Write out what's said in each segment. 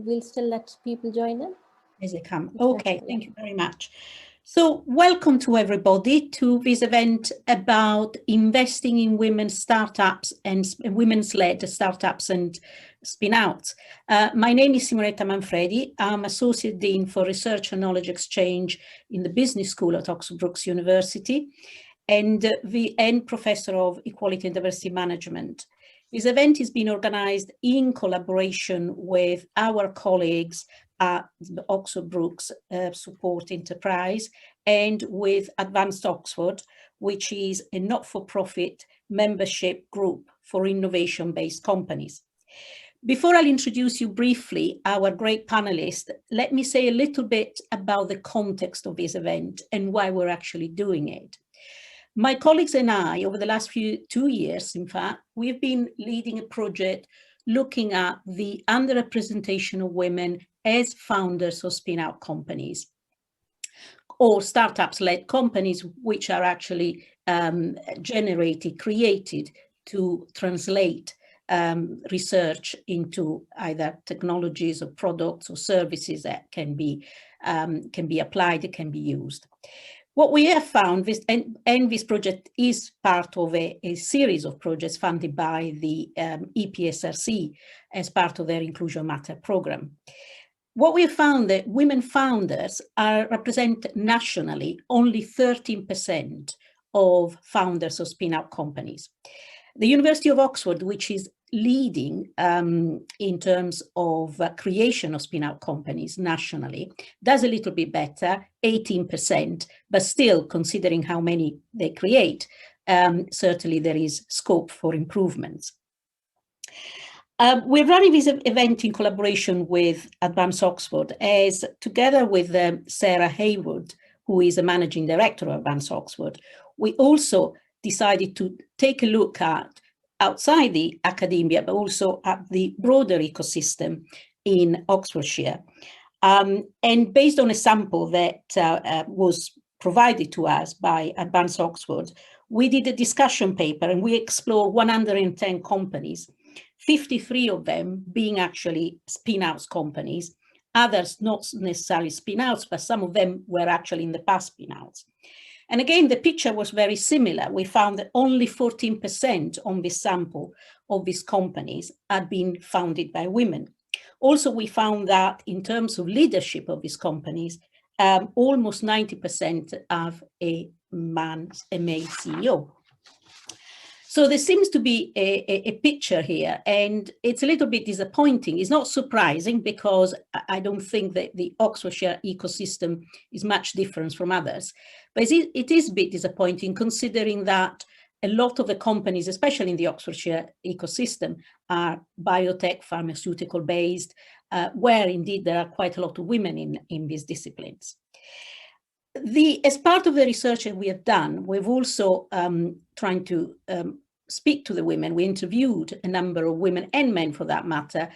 we'll still let people join in. As they come. Okay, thank you very much. So welcome to everybody to this event about investing in women's startups and women's-led startups and spin-outs. My name is Simonetta Manfredi. I'm Associate Dean for Research and Knowledge Exchange in the Business School at Oxford Brookes University and Professor of Equality and Diversity Management. This event has been organised in collaboration with our colleagues at the Oxford Brookes Support Enterprise and with Advanced Oxford, which is a not-for-profit membership group for innovation-based companies. Before I'll introduce you briefly our great panelists, let me say a little bit about the context of this event and why we're actually doing it. My colleagues and I, over the last 2 years, in fact, we've been leading a project looking at the underrepresentation of women as founders of spin-out companies or startups-led companies, which are actually created to translate research into either technologies or products or services that can be applied, can be used. What we have found, and this project is part of a series of projects funded by the EPSRC as part of their Inclusion Matter program. What we have found that women founders represent nationally only 13% of founders of spin-out companies. The University of Oxford, which is leading in terms of creation of spin-out companies nationally, does a little bit better, 18%, but still, considering how many they create, certainly there is scope for improvements. We're running this event in collaboration with Advanced Oxford, as together with Sarah Haywood, who is the Managing Director of Advanced Oxford, we also decided to take a look at outside the academia, but also at the broader ecosystem in Oxfordshire. And based on a sample that was provided to us by Advanced Oxford, we did a discussion paper and we explored 110 companies, 53 of them being actually spin-outs companies, others not necessarily spin-outs, but some of them were actually in the past spin-outs. And again, the picture was very similar. We found that only 14% on this sample of these companies had been founded by women. Also, we found that in terms of leadership of these companies, almost 90% have a male CEO. So there seems to be a picture here, and it's a little bit disappointing. It's not surprising because I don't think that the Oxfordshire ecosystem is much different from others. But it is a bit disappointing considering that a lot of the companies, especially in the Oxfordshire ecosystem, are biotech, pharmaceutical based, where indeed there are quite a lot of women in these disciplines. As part of the research that we have done, we've also trying to speak to the women. We interviewed a number of women and men, for that matter,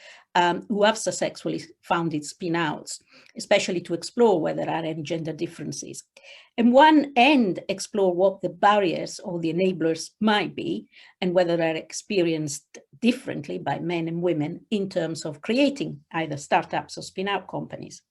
who have successfully founded spin-outs, especially to explore whether there are any gender differences. And one end, explore what the barriers or the enablers might be and whether they're experienced differently by men and women in terms of creating either startups or spin-out companies.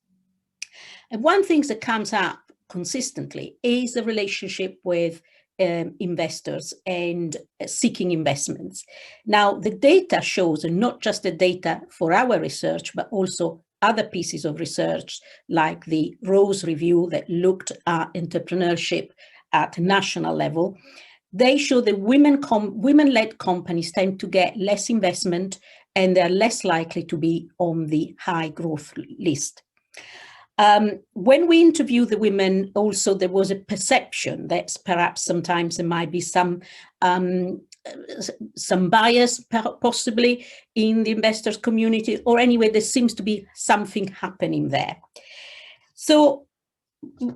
And one thing that comes up consistently is the relationship with investors and seeking investments. Now, the data shows, and not just the data for our research, but also other pieces of research like the Rose Review that looked at entrepreneurship at a national level, they show that women-led companies tend to get less investment and they're less likely to be on the high growth list. When we interview the women, also there was a perception that perhaps sometimes there might be some bias possibly in the investors community, or anyway, there seems to be something happening there. So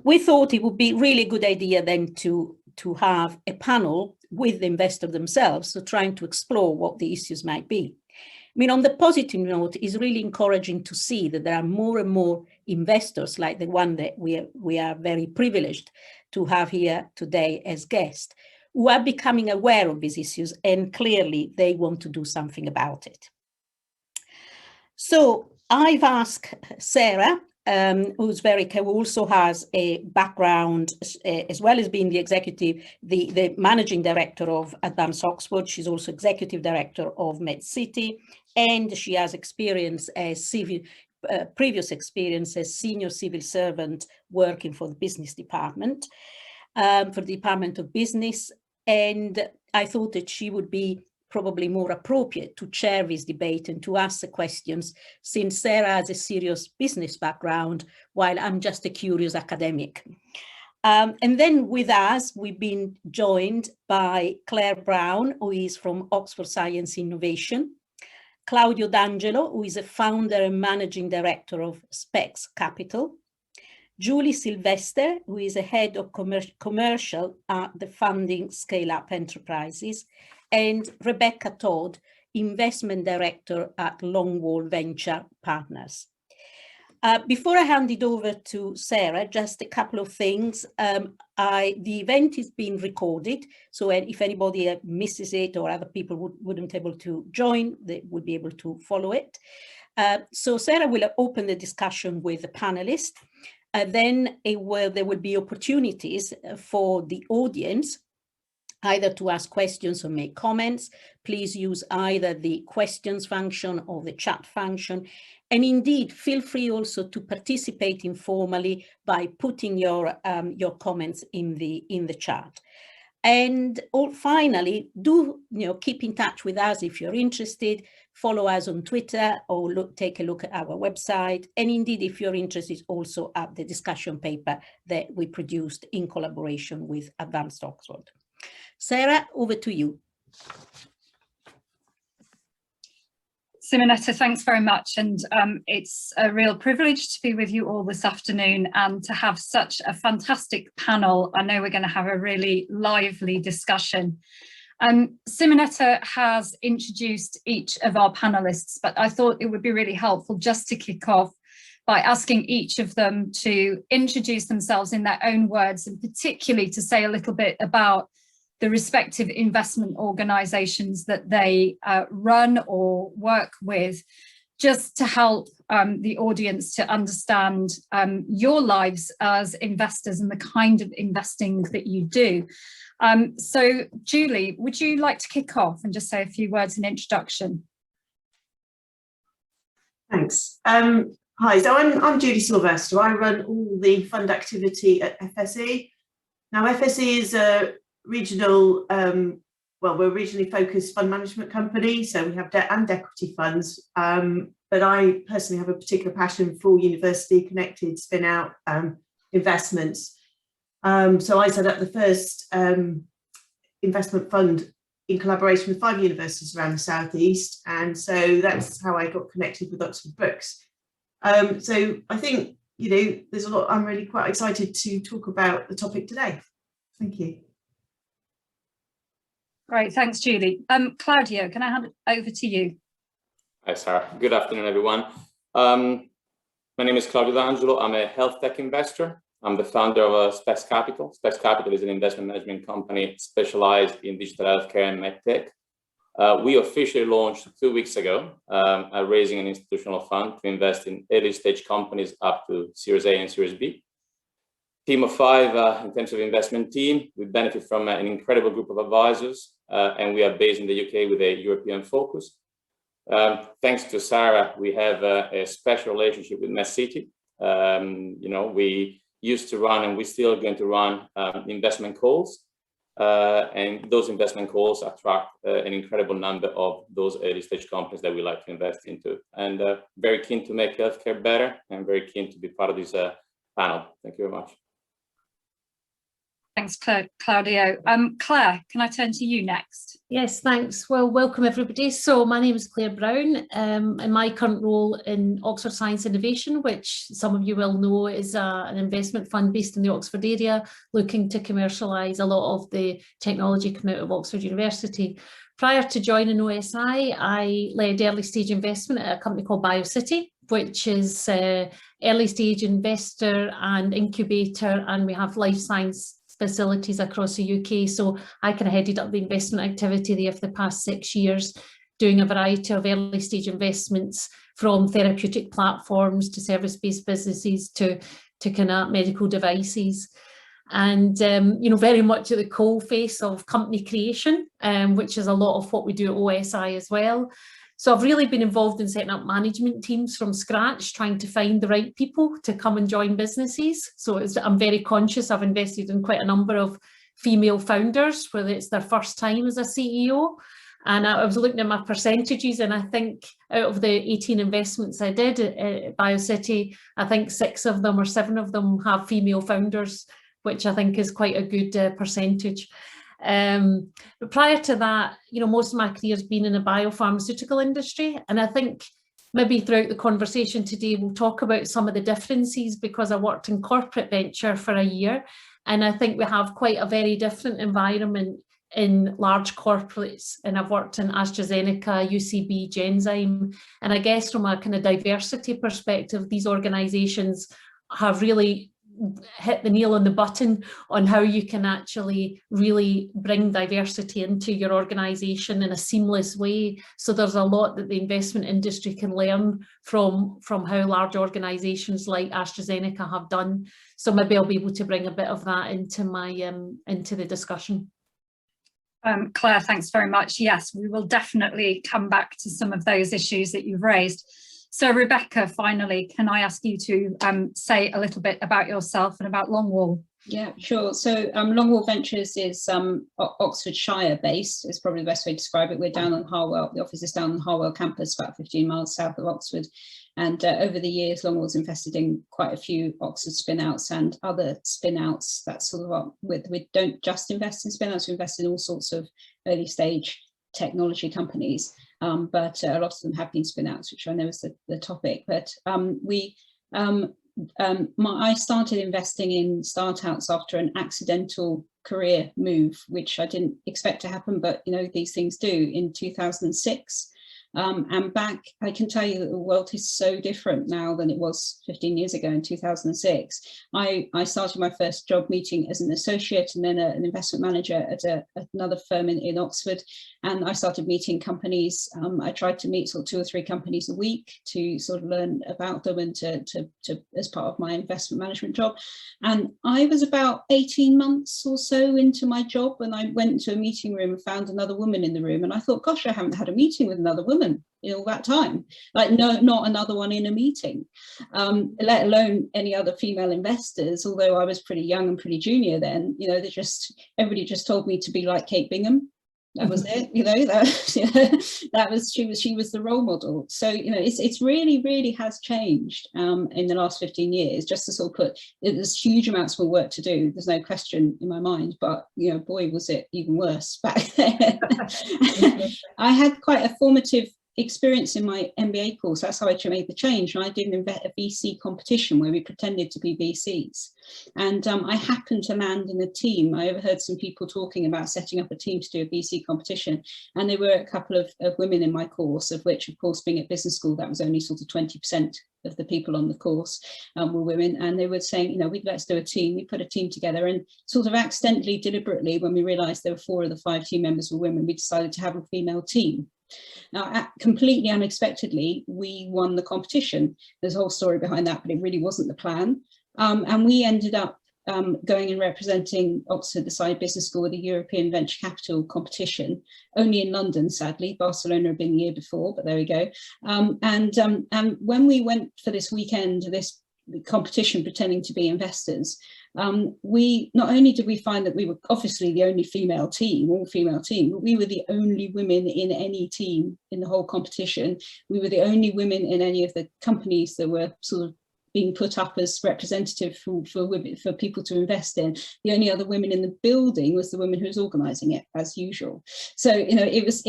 we thought it would be really a good idea then to have a panel with the investor themselves, so trying to explore what the issues might be. I mean, on the positive note, it's really encouraging to see that there are more and more investors like the one that we are very privileged to have here today as guests, who are becoming aware of these issues, and clearly they want to do something about it. So I've asked Sarah, who also has a background, as well as being the managing director of Advanced Oxford. She's also executive director of MedCity, and she has experience as previous experience as senior civil servant working for the business department, for the Department of Business. And I thought that she would be probably more appropriate to chair this debate and to ask the questions, since Sarah has a serious business background, while I'm just a curious academic. And then with us, we've been joined by Claire Brown, who is from Oxford Science Innovation, Claudio D'Angelo, who is a founder and managing director of Specs Capital, Julie Sylvester, who is a head of commercial at the Funding Scale Up Enterprises, and Rebecca Todd, investment director at Longwall Venture Partners. Before I hand it over to Sarah, just a couple of things. The event is being recorded, so if anybody misses it or other people wouldn't able to join, they would be able to follow it. So Sarah will open the discussion with the panelists. Then there will be opportunities for the audience either to ask questions or make comments. Please use either the questions function or the chat function. And indeed, feel free also to participate informally by putting your comments in the chat. And finally, do keep in touch with us if you're interested. Follow us on Twitter or take a look at our website. And indeed, if you're interested, also at the discussion paper that we produced in collaboration with Advanced Oxford. Sarah, over to you. Simonetta, thanks very much. And it's a real privilege to be with you all this afternoon and to have such a fantastic panel. I know we're going to have a really lively discussion. Simonetta has introduced each of our panelists, but I thought it would be really helpful just to kick off by asking each of them to introduce themselves in their own words, and particularly to say a little bit about the respective investment organisations that they run or work with, just to help the audience to understand your lives as investors and the kind of investing that you do. So Julie, would you like to kick off and just say a few words in introduction? Thanks. Hi, so I'm Julie Sylvester. I run all the fund activity at FSE. Now FSE is a regional, we're regionally focused fund management company, so we have debt and equity funds, but I personally have a particular passion for university connected spin out investments. So I set up the first investment fund in collaboration with 5 universities around the southeast, and so that's how I got connected with Oxford Books. So I think there's a lot. I'm really quite excited to talk about the topic today. Thank you. Great, thanks, Julie. Claudio, can I hand it over to you? Hi, Sarah. Good afternoon, everyone. My name is Claudio D'Angelo. I'm a health tech investor. I'm the founder of Specs Capital. Specs Capital is an investment management company specialized in digital healthcare and medtech. We officially launched 2 weeks ago, raising an institutional fund to invest in early stage companies up to Series A and Series B. Team of 5 in terms of investment team. We benefit from an incredible group of advisors, and we are based in the UK with a European focus. Thanks to Sarah, we have a special relationship with MedCity. We used to run, and we're still going to run investment calls, and those investment calls attract an incredible number of those early stage companies that we like to invest into. And very keen to make healthcare better, and very keen to be part of this panel. Thank you very much. Thanks, Claudio. Claire, can I turn to you next? Yes, thanks. Well, welcome everybody. So my name is Claire Brown, and my current role in Oxford Science Innovation, which some of you will know is an investment fund based in the Oxford area, looking to commercialise a lot of the technology coming out of Oxford University. Prior to joining OSI, I led early stage investment at a company called BioCity, which is early stage investor and incubator, and we have life science facilities across the UK. So I kind of headed up the investment activity there for the past 6 years. doing a variety of early stage investments, from therapeutic platforms to service-based businesses to kind of medical devices. And, you know, very much at the coalface of company creation, which is a lot of what we do at OSI as well. So I've really been involved in setting up management teams from scratch, trying to find the right people to come and join businesses. So I'm very conscious. I've invested in quite a number of female founders, whether it's their first time as a CEO. And I was looking at my percentages, and I think out of the 18 investments I did at BioCity, I think 6 of them or 7 of them have female founders, which I think is quite a good percentage. But prior to that, you know, most of my career has been in the biopharmaceutical industry. And I think maybe throughout the conversation today, we'll talk about some of the differences, because I worked in corporate venture for a year. And I think we have quite a very different environment in large corporates. And I've worked in AstraZeneca, UCB, Genzyme. And I guess from a kind of diversity perspective, these organizations have really hit the nail on the button on how you can actually really bring diversity into your organization in a seamless way. So there's a lot that the investment industry can learn from how large organizations like AstraZeneca have done. So maybe I'll be able to bring a bit of that into my into the discussion. Claire, thanks very much. Yes, we will definitely come back to some of those issues that you've raised. So Rebecca, finally, can I ask you to say a little bit about yourself and about Longwall? Yeah, sure. So Longwall Ventures is Oxfordshire based, is probably the best way to describe it. We're down on Harwell, the office is down on Harwell campus, about 15 miles south of Oxford. And over the years, Longwall's invested in quite a few Oxford spin-outs and other spin-outs. That's sort of what we don't just invest in spin-outs, we invest in all sorts of early stage technology companies. But a lot of them have been spin-outs, which I know is the topic. But I started investing in startups after an accidental career move, which I didn't expect to happen, but you know, these things do, in 2006. And back, I can tell you that the world is so different now than it was 15 years ago in 2006. I started my first job meeting as an associate and then an investment manager at another firm in Oxford. And I started meeting companies. I tried to meet sort of 2 or 3 companies a week to sort of learn about them and to as part of my investment management job. And I was about 18 months or so into my job when I went to a meeting room and found another woman in the room. And I thought, gosh, I haven't had a meeting with another woman in all that time, like no, not another one in a meeting, let alone any other female investors. Although I was pretty young and pretty junior then, you know, everybody just told me to be like Kate Bingham. That was it, you know, that was she was the role model. So, you know, it's really has changed in the last 15 years. Just to sort of put, there's huge amounts more work to do. There's no question in my mind, but you know, boy, was it even worse back then. I had quite a formative experience in my MBA course. That's how I made the change. And I did a VC competition where we pretended to be VCs. And I happened to land in a team. I overheard some people talking about setting up a team to do a VC competition. And there were a couple of women in my course, of which, of course, being at business school, that was only sort of 20% of the people on the course were women. And they were saying, you know, let's do a team. We put a team together, and sort of accidentally, deliberately, when we realized there were 4 of the 5 team members were women, we decided to have a female team. Now, completely unexpectedly, we won the competition. There's a whole story behind that, but it really wasn't the plan. And we ended up going and representing Oxford, the Side Business School, with a European Venture Capital competition, only in London, sadly. Barcelona had been the year before, but there we go. And when we went for this weekend, this competition pretending to be investors, we not only did we find that we were obviously the only female team, all-female team, but we were the only women in any team in the whole competition. We were the only women in any of the companies that were sort of being put up as representative for women, for people to invest in. The only other women in the building was the woman who was organising it, as usual. So, you know, it was,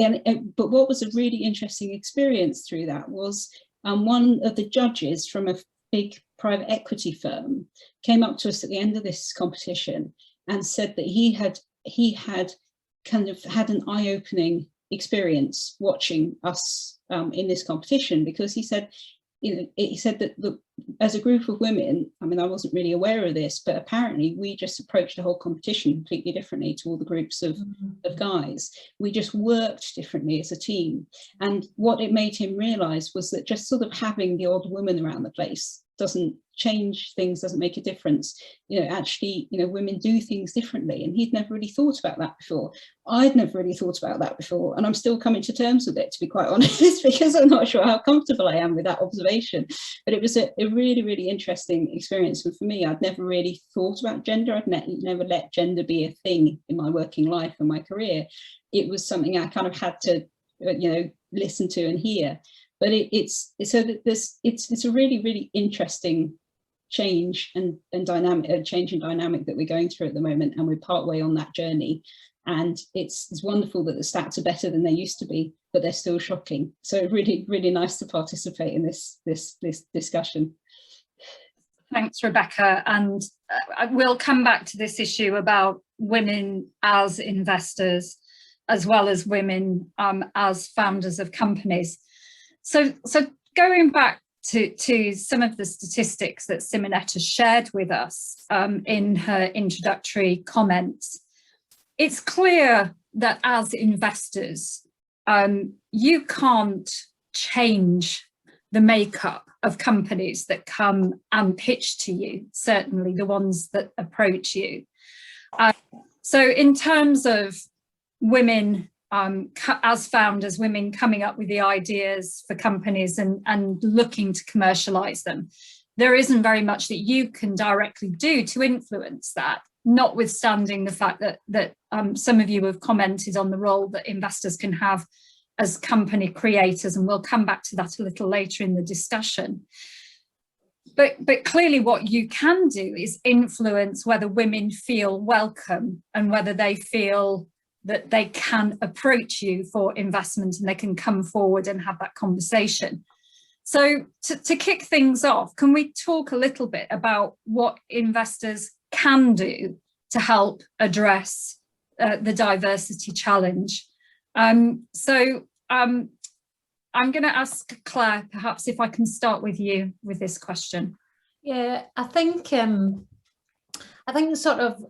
but what was a really interesting experience through that was one of the judges from a big private equity firm came up to us at the end of this competition and said that he had kind of had an eye-opening experience watching us in this competition, because he said you know, he said that as a group of women, I mean, I wasn't really aware of this, but apparently we just approached the whole competition completely differently to all the groups of guys. We just worked differently as a team. And what it made him realise was that just sort of having the odd woman around the place doesn't change things, doesn't make a difference. You know, actually, you know, women do things differently, and he'd never really thought about that before. I'd never really thought about that before, and I'm still coming to terms with it, to be quite honest, because I'm not sure how comfortable I am with that observation. But it was a really, really interesting experience. And for me, I'd never really thought about gender. I'd never let gender be a thing in my working life and my career. It was something I kind of had to, you know, listen to and hear. But it's a really, really interesting change and dynamic, change in dynamic that we're going through at the moment, and we're partway on that journey. And it's wonderful that the stats are better than they used to be, but they're still shocking. So really, really nice to participate in this discussion. Thanks, Rebecca. And we'll come back to this issue about women as investors, as well as women as founders of companies. So going back to some of the statistics that Simonetta shared with us in her introductory comments, it's clear that as investors, you can't change the makeup of companies that come and pitch to you, certainly the ones that approach you. So in terms of women as founders, women coming up with the ideas for companies and looking to commercialize them, there isn't very much that you can directly do to influence that, notwithstanding the fact that some of you have commented on the role that investors can have as company creators, and we'll come back to that a little later in the discussion. But clearly what you can do is influence whether women feel welcome and whether they feel that they can approach you for investment and they can come forward and have that conversation. So to kick things off, can we talk a little bit about what investors can do to help address the diversity challenge? So I'm going to ask Claire, perhaps if I can start with you with this question. Yeah, I think sort of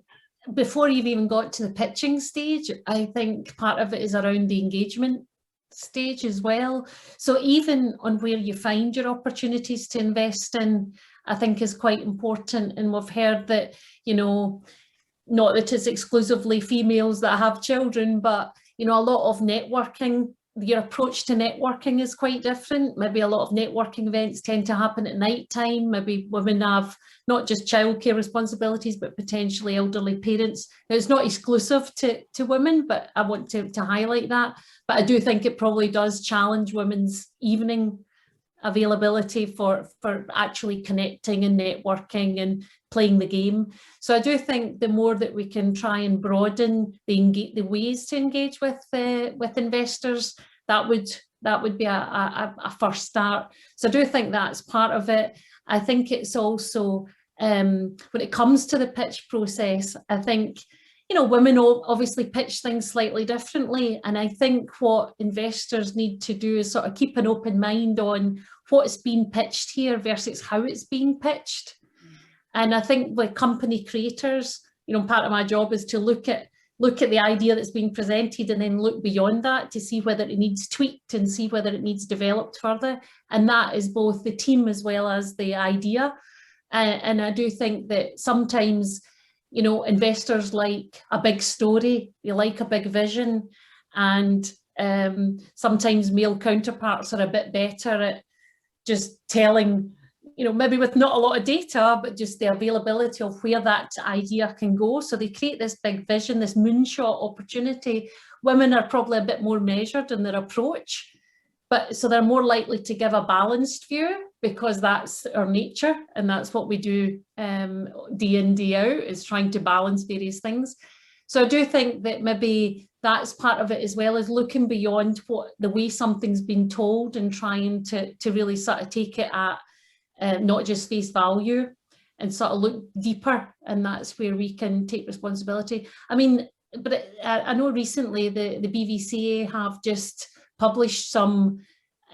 before you've even got to the pitching stage, I think part of it is around the engagement stage as well. So even on where you find your opportunities to invest in, I think is quite important. And we've heard that, you know, not that it's exclusively females that have children, but, you know, a lot of networking, your approach to networking is quite different. Maybe a lot of networking events tend to happen at night time. Maybe women have not just childcare responsibilities, but potentially elderly parents. Now, it's not exclusive to women, but I want to highlight that. But I do think it probably does challenge women's evening availability for actually connecting and networking and playing the game. So I do think the more that we can try and broaden the ways to engage with investors, that would be a first start. So I do think that's part of it. I think it's also when it comes to the pitch process, I think, you know, women obviously pitch things slightly differently. And I think what investors need to do is sort of keep an open mind on what's being pitched here versus how it's being pitched. And I think with company creators, you know, part of my job is to look at the idea that's being presented and then look beyond that to see whether it needs tweaked and see whether it needs developed further. And that is both the team as well as the idea. And I do think that sometimes, you know, investors like a big story, they like a big vision, and sometimes male counterparts are a bit better at just telling, you know, maybe with not a lot of data, but just the availability of where that idea can go. So they create this big vision, this moonshot opportunity. Women are probably a bit more measured in their approach, but so they're more likely to give a balanced view because that's our nature and that's what we do day in, day out, is trying to balance various things. So I do think that maybe that's part of it, as well as looking beyond what the way something's been told and trying to really sort of take it at not just face value and sort of look deeper, and that's where we can take responsibility. I mean, but I know recently the BVCA have just published some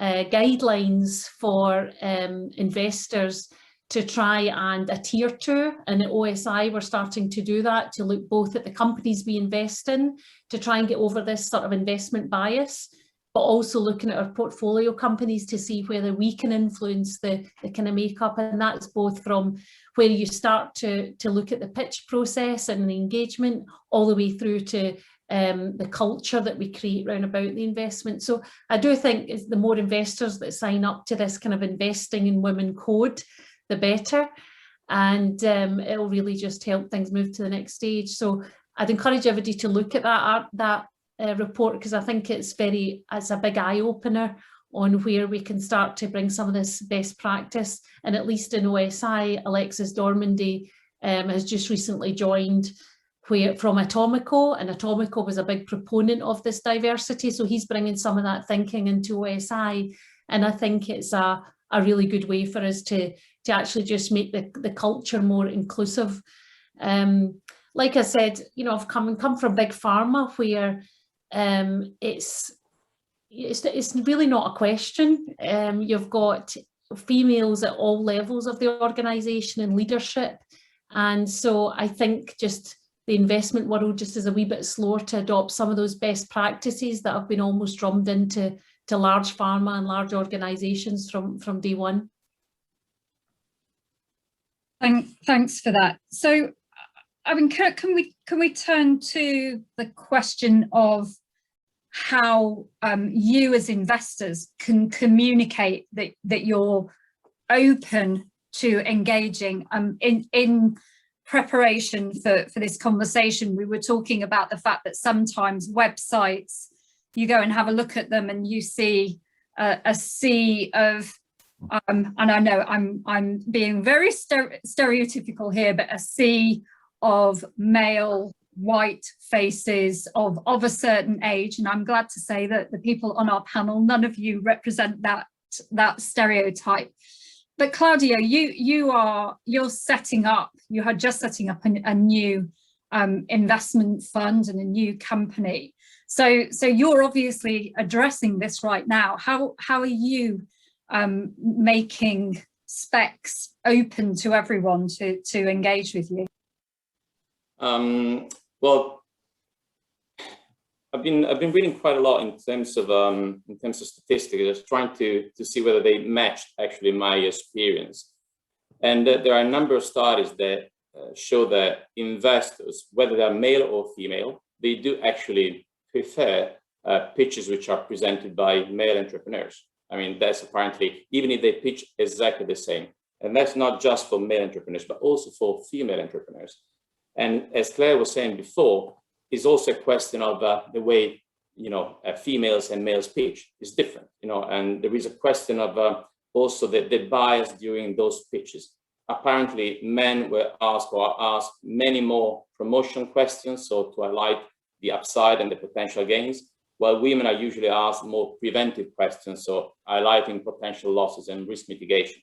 guidelines for investors to try and adhere to, and at OSI we're starting to do that, to look both at the companies we invest in to try and get over this sort of investment bias, but also looking at our portfolio companies to see whether we can influence the kind of makeup, and that's both from where you start to look at the pitch process and the engagement, all the way through to the culture that we create round about the investment. So I do think it's the more investors that sign up to this kind of investing in women code, the better, and it'll really just help things move to the next stage. So I'd encourage everybody to look at that report, because I think it's a big eye opener on where we can start to bring some of this best practice. And at least in OSI, Alexis Dormandy has just recently joined from Atomico, and Atomico was a big proponent of this diversity, so he's bringing some of that thinking into OSI, and I think it's a really good way for us to actually just make the culture more inclusive. Like I said, you know, I've come from big pharma, where it's really not a question. You've got females at all levels of the organisation and leadership, and so I think just the investment world just is a wee bit slower to adopt some of those best practices that have been almost drummed into large pharma and large organisations from day one. Thanks for that. So, I mean, can we turn to the question of how you as investors can communicate that you're open to engaging in preparation for this conversation? We were talking about the fact that sometimes websites, you go and have a look at them and you see a sea of and I know I'm being very stereotypical here, but a sea of male white faces of a certain age, and I'm glad to say that the people on our panel, none of you represent that stereotype. But Claudio, you're setting up, you are just setting up a new investment fund and a new company. So you're obviously addressing this right now. How are you making specs open to everyone to engage with you? Well, I've been reading quite a lot in terms of statistics, just trying to see whether they match actually my experience. And there are a number of studies that show that investors, whether they're male or female, they do actually prefer pitches which are presented by male entrepreneurs. I mean, that's apparently, even if they pitch exactly the same. And that's not just for male entrepreneurs, but also for female entrepreneurs. And as Claire was saying before, it's also a question of the way, you know, females and males pitch is different, you know, and there is a question of also the bias during those pitches. Apparently, men were asked or are asked many more promotion questions, so to highlight the upside and the potential gains, while women are usually asked more preventive questions, so highlighting potential losses and risk mitigation.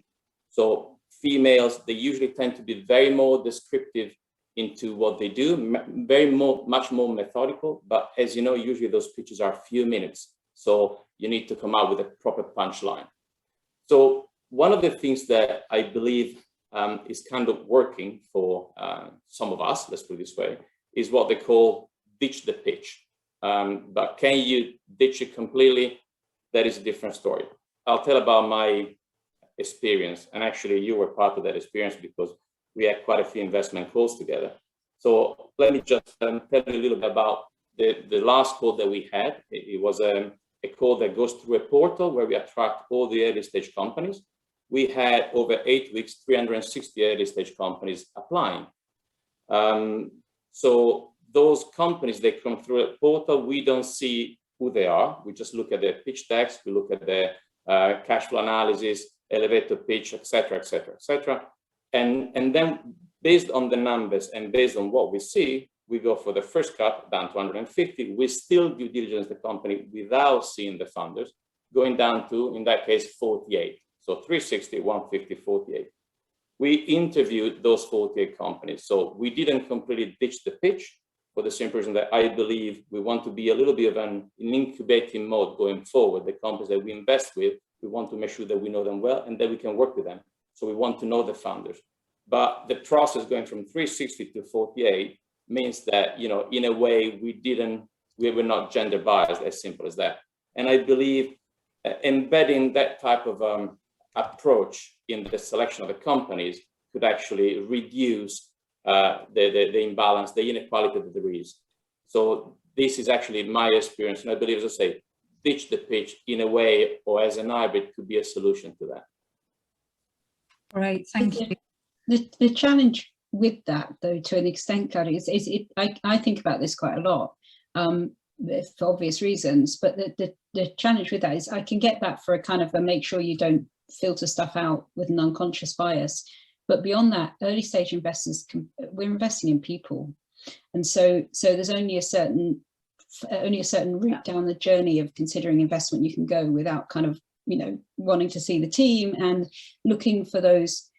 So females, they usually tend to be very more descriptive into what they do, much more methodical, but as you know, usually those pitches are a few minutes, so you need to come out with a proper punchline. So one of the things that I believe is kind of working for some of us, let's put it this way, is what they call ditch the pitch. But can you ditch it completely? That is a different story. I'll tell about my experience, and actually you were part of that experience because we had quite a few investment calls together. So let me just tell you a little bit about the last call that we had. It was a call that goes through a portal where we attract all the early stage companies. We had over 8 weeks, 360 early stage companies applying. So those companies, they come through a portal. We don't see who they are. We just look at their pitch decks. We look at their cash flow analysis, elevator pitch, et cetera, et cetera, et cetera. And then based on the numbers and based on what we see, we go for the first cut down to 150. We still due diligence the company without seeing the funders, going down to, in that case, 48. So 360, 150, 48. We interviewed those 48 companies. So we didn't completely ditch the pitch. for the simple reason that I believe we want to be a little bit of an incubating mode going forward. The companies that we invest with, we want to make sure that we know them well and that we can work with them. So we want to know the founders. But the process going from 360 to 48 means that, you know, in a way we were not gender biased, as simple as that. And I believe embedding that type of approach in the selection of the companies could actually reduce the imbalance, the inequality that there is. So this is actually my experience, and I believe, as I say, ditch the pitch in a way, or as an hybrid, could be a solution to that. Great, thank you. The challenge with that, though, to an extent, Claudia, I think about this quite a lot, for obvious reasons, but the challenge with that is I can get that for a kind of a make sure you don't filter stuff out with an unconscious bias. But beyond that, early stage investors, we're investing in people. And so there's only a certain route down the journey of considering investment you can go without kind of, you know, wanting to see the team and looking for those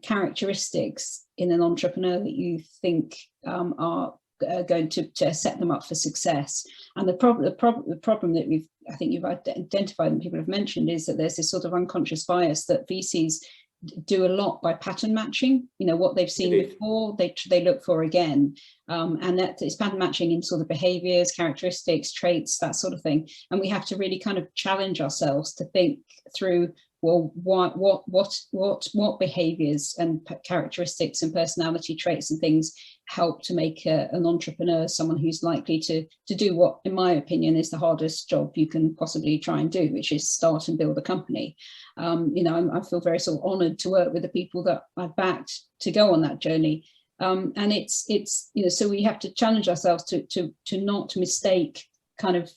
characteristics in an entrepreneur that you think are going to set them up for success. And the problem that I think you've identified and people have mentioned is that there's this sort of unconscious bias that VCs do a lot by pattern matching. You know, what they've seen before, they look for again, and that is pattern matching in sort of behaviors, characteristics, traits, that sort of thing. And we have to really kind of challenge ourselves to think through, well, what behaviors and characteristics and personality traits and things help to make an entrepreneur someone who's likely to do what, in my opinion, is the hardest job you can possibly try and do, which is start and build a company. You know, I feel very sort of honoured to work with the people that I've backed to go on that journey. And it's you know, so we have to challenge ourselves to not mistake kind of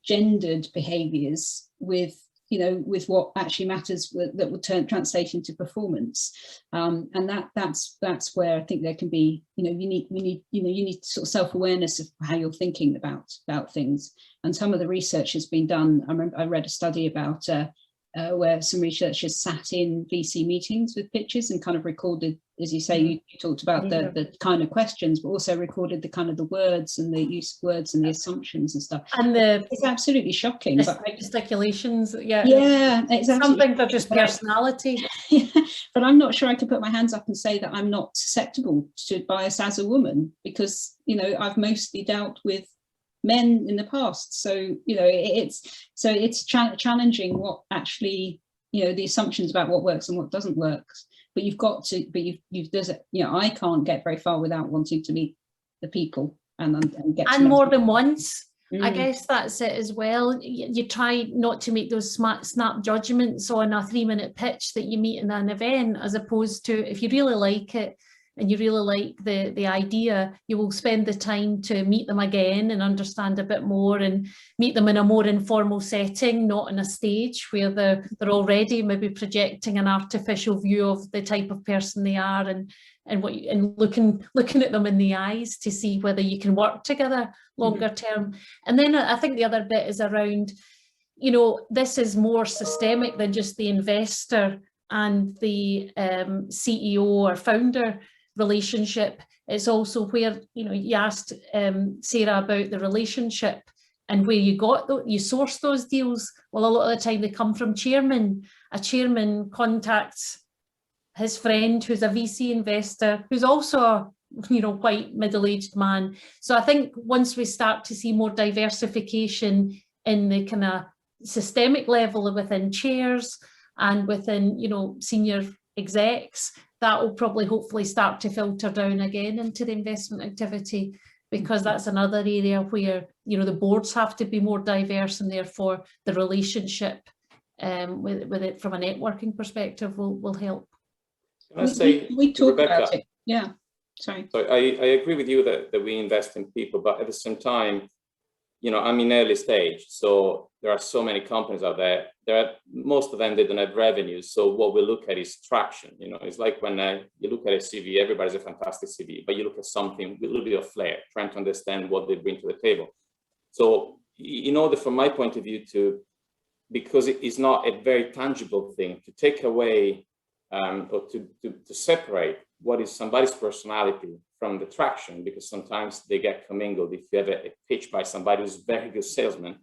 gendered behaviours with, you know, with what actually matters, that will translate into performance. And that's where I think there can be, you know, you need sort of self-awareness of how you're thinking about things. And some of the research has been done. I remember I read a study about where some researchers sat in VC meetings with pitches and kind of recorded, as you say, you talked about the kind of questions, but also recorded the kind of the words and the use of words and the assumptions and stuff. And it's absolutely shocking. But gesticulations, yeah, exactly. Some things are just personality. But I'm not sure I can put my hands up and say that I'm not susceptible to bias as a woman, because, you know, I've mostly dealt with men in the past. So, you know, it's challenging what actually, you know, the assumptions about what works and what doesn't work. But you've got to, but there's a, you know, I can't get very far without wanting to meet the people and get to more than once. I guess that's it as well. You try not to make those snap judgments on a 3-minute pitch that you meet in an event, as opposed to, if you really like it and you really like the idea, you will spend the time to meet them again and understand a bit more, and meet them in a more informal setting, not in a stage where they're already maybe projecting an artificial view of the type of person they are, and looking at them in the eyes to see whether you can work together longer term. And then I think the other bit is around, you know, this is more systemic than just the investor and the CEO or founder relationship. It's also where, you know, you asked Sarah about the relationship and where you source those deals. Well, a lot of the time they come from chairman. A chairman contacts his friend who's a VC investor, who's also a, you know, white middle-aged man. So I think once we start to see more diversification in the kind of systemic level within chairs and within, you know, senior execs, that will probably hopefully start to filter down again into the investment activity, because that's another area where, you know, the boards have to be more diverse, and therefore the relationship with it from a networking perspective will help. Can I say, we talk Rebecca, about it. Yeah, sorry. So I agree with you that we invest in people, but at the same time, you know, I'm in early stage, so there are so many companies out there. Most of them, they don't have revenues. So what we look at is traction. You know, it's like when you look at a CV, everybody's a fantastic CV, but you look at something with a little bit of flair, trying to understand what they bring to the table. So in order, from my point of view, because it is not a very tangible thing, to take away or to separate what is somebody's personality from the traction, because sometimes they get commingled if you have a pitch by somebody who's a very good salesman.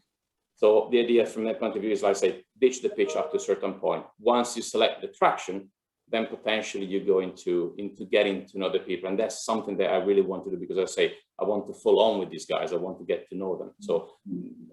So the idea from that point of view is, like I say, ditch the pitch up to a certain point. Once you select the traction, then potentially you go into getting to know the people. And that's something that I really want to do, because I say, I want to follow on with these guys. I want to get to know them. So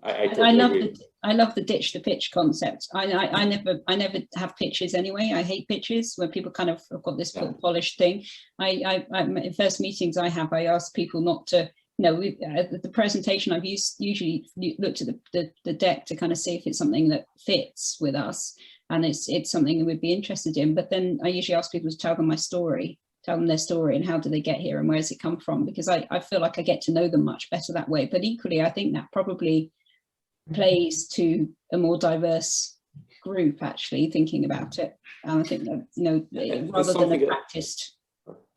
I totally agree. I love the ditch the pitch concept. I never have pitches anyway. I hate pitches where people kind of have got this polished thing. In first meetings I have, I ask people not to, the presentation I've usually looked at the deck to kind of see if it's something that fits with us. And it's something that we'd be interested in. But then I usually ask people to tell them their story and how do they get here and where does it come from? Because I feel like I get to know them much better that way. But equally, I think that probably plays to a more diverse group, actually, thinking about it. And I think that, rather than a practiced.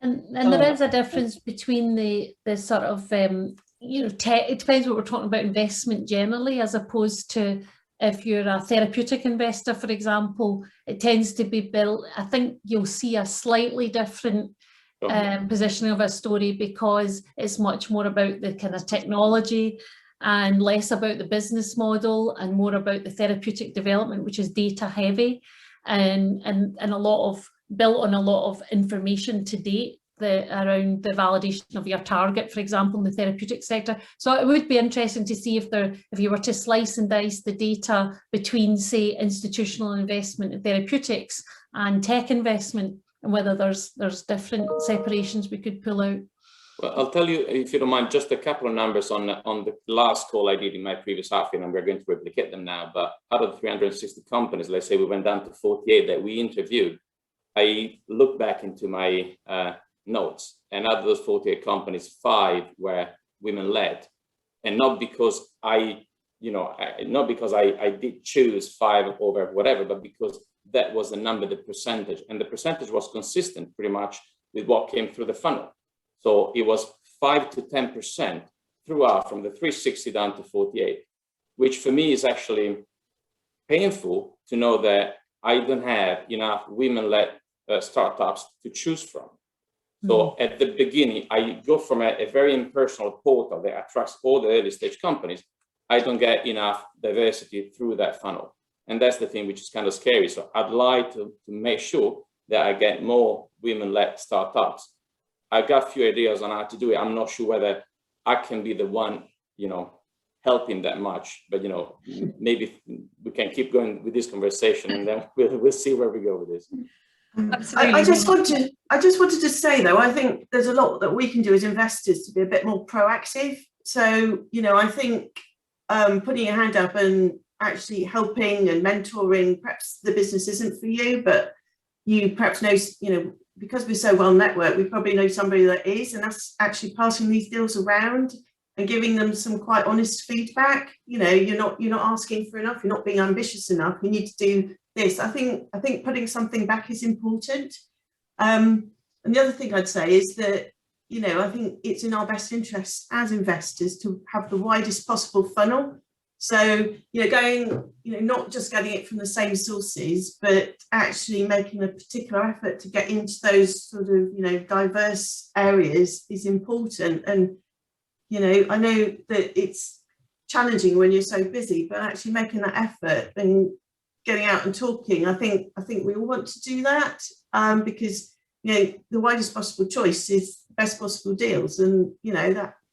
And there is a difference between the sort of, it depends what we're talking about, investment generally, as opposed to if you're a therapeutic investor, for example, it tends to be built. I think you'll see a slightly different positioning of a story, because it's much more about the kind of technology and less about the business model and more about the therapeutic development, which is data heavy and a lot of built on a lot of information to date around the validation of your target, for example, in the therapeutic sector. So it would be interesting to see if you were to slice and dice the data between, say, institutional investment in therapeutics and tech investment, and whether there's different separations we could pull out. Well, I'll tell you, if you don't mind, just a couple of numbers on the last call I did in my previous half year, and we're going to replicate them now. But out of 360 companies, let's say we went down to 48 that we interviewed, I looked back into my notes, and out of those 48 companies, 5 were women-led, and not because I did choose 5 over whatever, but because that was the number, the percentage, and the percentage was consistent pretty much with what came through the funnel. So it was 5 to 10% throughout, from the 360 down to 48, which for me is actually painful to know that I don't have enough women-led startups to choose from. So at the beginning, I go from a very impersonal portal that attracts all the early stage companies. I don't get enough diversity through that funnel. And that's the thing which is kind of scary. So I'd like to make sure that I get more women-led startups. I've got a few ideas on how to do it. I'm not sure whether I can be the one, helping that much, but, maybe we can keep going with this conversation, and then we'll see where we go with this. Absolutely. I just wanted to say, though, I think there's a lot that we can do as investors to be a bit more proactive. So, I think putting your hand up and actually helping and mentoring, perhaps the business isn't for you, but you perhaps know, because we're so well networked, we probably know somebody that is, and that's actually passing these deals around and giving them some quite honest feedback. You're not asking for enough, you're not being ambitious enough, you need to do this. I think putting something back is important. And the other thing I'd say is that, I think it's in our best interest as investors to have the widest possible funnel. So, going, not just getting it from the same sources, but actually making a particular effort to get into those sort of, diverse areas is important. And, I know that it's challenging when you're so busy, but actually making that effort and getting out and talking, I think we all want to do that, because, the widest possible choice is best possible deals. And,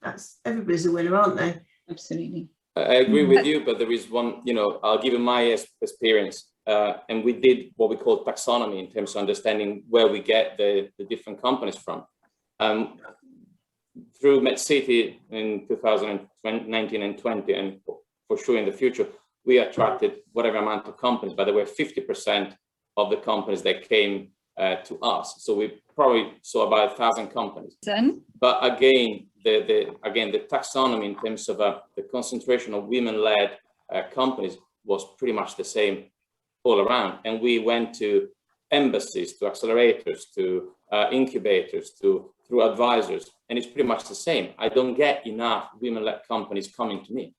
that's everybody's a winner, aren't they? Absolutely. I agree with you, but there is one, I'll give you my experience. And we did what we call taxonomy in terms of understanding where we get the different companies from. Through MedCity in 2019 and 20, and for sure in the future, we attracted whatever amount of companies, but there were 50% of the companies that came to us. So we probably saw about 1,000 companies. But again, the taxonomy in terms of the concentration of women-led companies was pretty much the same all around. And we went to embassies, to accelerators, to incubators, through advisors, and it's pretty much the same. I don't get enough women-led companies coming to me.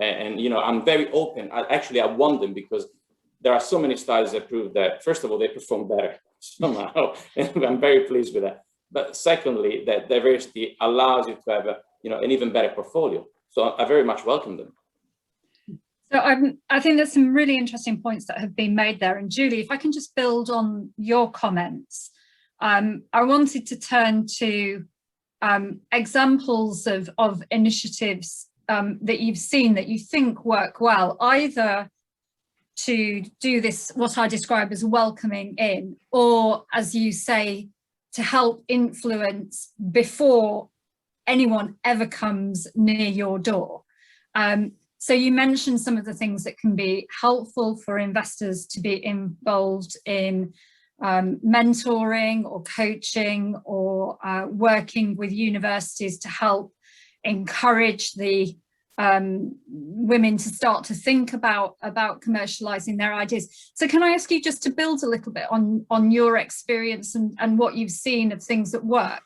And I'm very open. I want them, because there are so many studies that prove that, first of all, they perform better. somehow. I'm very pleased with that. But secondly, that diversity allows you to have an even better portfolio. So I very much welcome them. So I think there's some really interesting points that have been made there. And Julie, if I can just build on your comments, I wanted to turn to examples of initiatives that you've seen that you think work well, either to do this, what I describe as welcoming in, or as you say, to help influence before anyone ever comes near your door. So you mentioned some of the things that can be helpful for investors to be involved in mentoring or coaching or working with universities to help encourage the women to start to think about commercializing their ideas. So can I ask you just to build a little bit on your experience and what you've seen of things that work?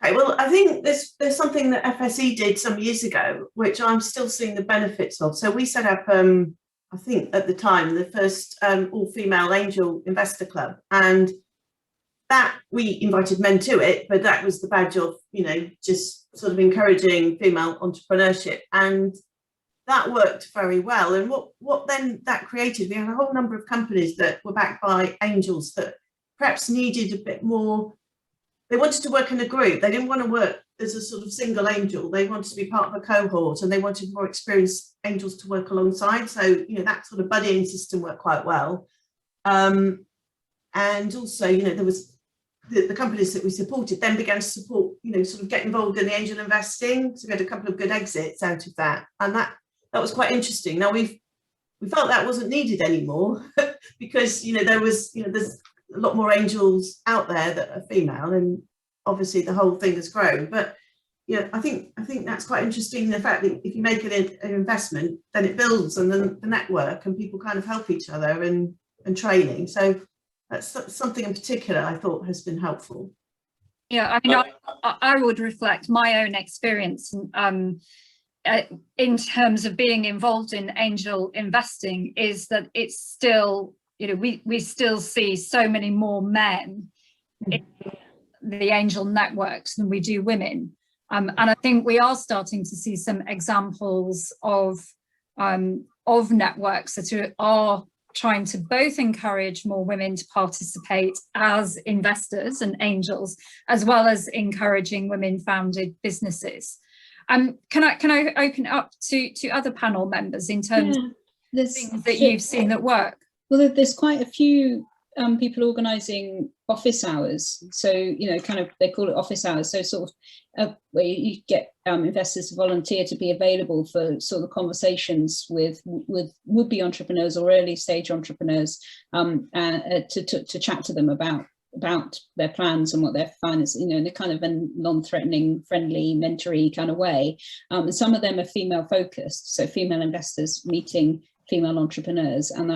Okay, well, I think there's something that FSE did some years ago, which I'm still seeing the benefits of. So we set up, I think at the time, the first all-female angel investor club, and that we invited men to it, but that was the badge of, just sort of encouraging female entrepreneurship, and that worked very well. And what then that created, we had a whole number of companies that were backed by angels that perhaps needed a bit more. They wanted to work in a group. They didn't want to work as a sort of single angel. They wanted to be part of a cohort, and they wanted more experienced angels to work alongside. So, that sort of buddying system worked quite well. And also, there was the companies that we supported then began to support, sort of get involved in the angel investing. So we had a couple of good exits out of that. And that was quite interesting. Now we felt that wasn't needed anymore because, there was, there's a lot more angels out there that are female, and obviously the whole thing has grown. But I think that's quite interesting, the fact that if you make an investment, then it builds and then the network, and people kind of help each other and training. So that's something in particular I thought has been helpful. Yeah, I mean, I would reflect my own experience in terms of being involved in angel investing, is that it's still, we still see so many more men in the angel networks than we do women. And I think we are starting to see some examples of networks that are trying to both encourage more women to participate as investors and angels, as well as encouraging women-founded businesses. Can I open up to other panel members in terms of things that you've seen that work? Well, there's quite a few people organising office hours. So, kind of, they call it office hours. So sort of where you get investors to volunteer to be available for sort of conversations with would-be entrepreneurs or early stage entrepreneurs, to chat to them about their plans and what their finance, in a kind of a non-threatening, friendly, mentory kind of way. And some of them are female focused, so female investors meeting female entrepreneurs, and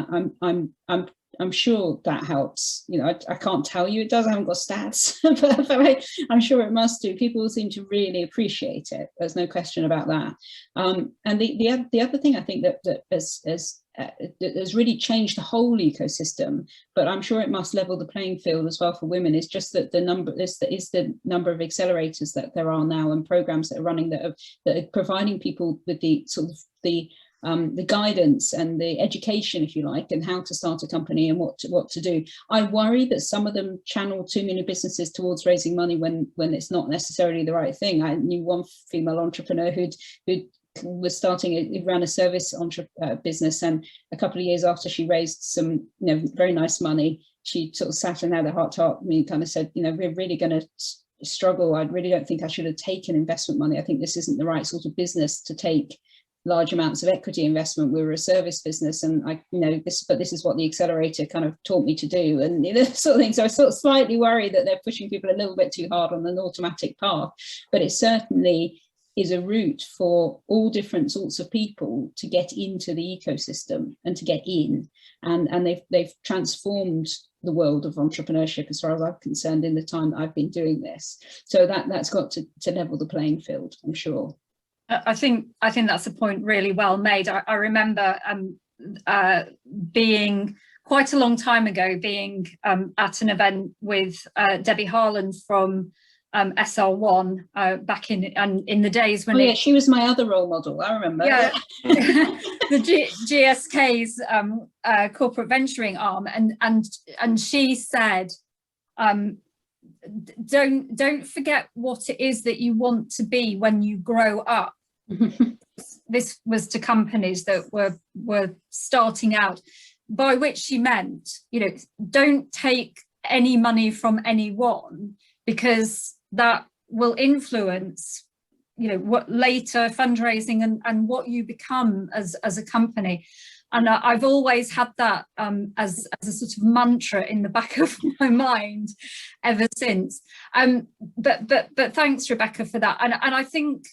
I'm sure that helps. I can't tell you it does. I haven't got stats, but I'm sure it must do. People seem to really appreciate it. There's no question about that. And the other thing I think that has really changed the whole ecosystem, but I'm sure it must level the playing field as well for women, is just that the number of accelerators that there are now, and programs that are running that are providing people with the sort of the guidance and the education, if you like, and how to start a company and what to do. I worry that some of them channel too many businesses towards raising money when it's not necessarily the right thing. I knew one female entrepreneur who was starting, ran a service business, and a couple of years after she raised some very nice money, she sort of sat and had a heart to heart with me and kind of said, we're really going to struggle. I really don't think I should have taken investment money. I think this isn't the right sort of business to take large amounts of equity investment. We were a service business, and this is what the accelerator kind of taught me to do, and sort of thing. So I sort of slightly worry that they're pushing people a little bit too hard on an automatic path, but it certainly is a route for all different sorts of people to get into the ecosystem and to get in, and they've transformed the world of entrepreneurship as far as I'm concerned in the time that I've been doing this. So that's got to level the playing field, I'm sure. I think that's a point really well made. I remember being quite a long time ago, being at an event with Debbie Harland from SR1 back in the days when yeah, she was my other role model, I remember. Yeah, the GSK's corporate venturing arm, and she said, don't forget what it is that you want to be when you grow up. This was to companies that were starting out, by which she meant, don't take any money from anyone, because that will influence, what later fundraising and what you become as a company. And I've always had that as a sort of mantra in the back of my mind ever since. But thanks, Rebecca, for that. And I think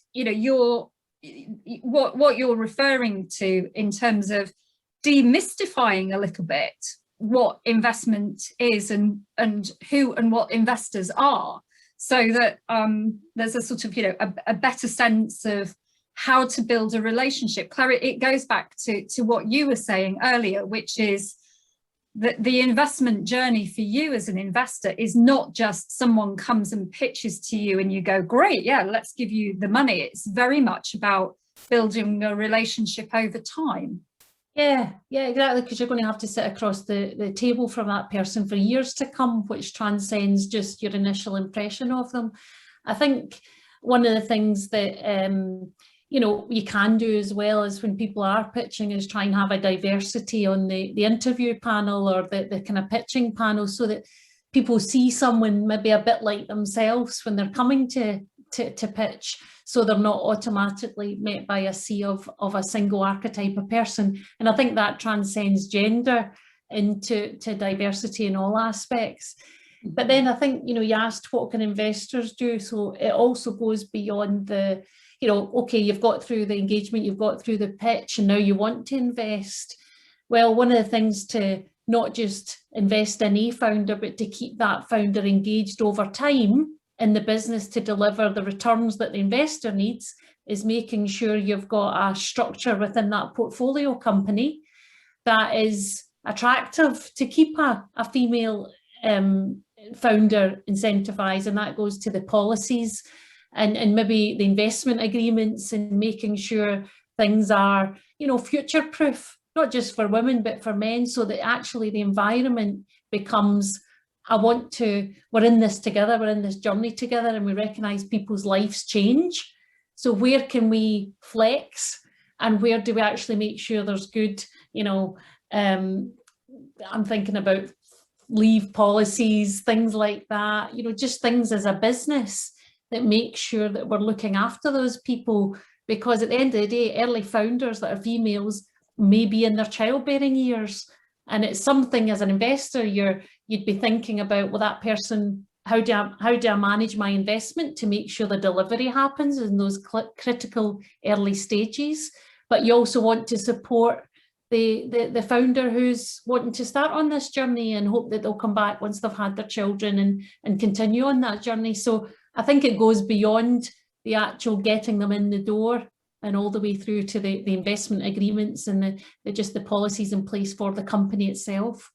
what you're referring to in terms of demystifying a little bit what investment is and who and what investors are, so that there's a sort of a better sense of how to build a relationship. Claire, it goes back to what you were saying earlier, which is that the investment journey for you as an investor is not just someone comes and pitches to you and you go, great, yeah, let's give you the money. It's very much about building a relationship over time. Yeah, exactly, because you're going to have to sit across the table from that person for years to come, which transcends just your initial impression of them. I think one of the things that you can do as well is when people are pitching is try and have a diversity on the interview panel or the kind of pitching panel, so that people see someone maybe a bit like themselves when they're coming to pitch, so they're not automatically met by a sea of a single archetype of person. And I think that transcends gender into diversity in all aspects. But then I think, you asked what can investors do, so it also goes beyond the, okay, you've got through the engagement, you've got through the pitch, and now you want to invest. Well, one of the things to not just invest in a founder, but to keep that founder engaged over time in the business to deliver the returns that the investor needs, is making sure you've got a structure within that portfolio company that is attractive to keep a female founder incentivized. And that goes to the policies and maybe the investment agreements, and making sure things are, future proof, not just for women, but for men, so that actually the environment becomes, we're in this together, we're in this journey together, and we recognise people's lives change. So where can we flex, and where do we actually make sure there's good, I'm thinking about leave policies, things like that, just things as a business that make sure that we're looking after those people, because at the end of the day, early founders that are females may be in their childbearing years, and it's something as an investor you'd be thinking about, well, that person, how do I manage my investment to make sure the delivery happens in those critical early stages. But you also want to support the founder who's wanting to start on this journey and hope that they'll come back once they've had their children and continue on that journey. So I think it goes beyond the actual getting them in the door and all the way through to the investment agreements and just the policies in place for the company itself.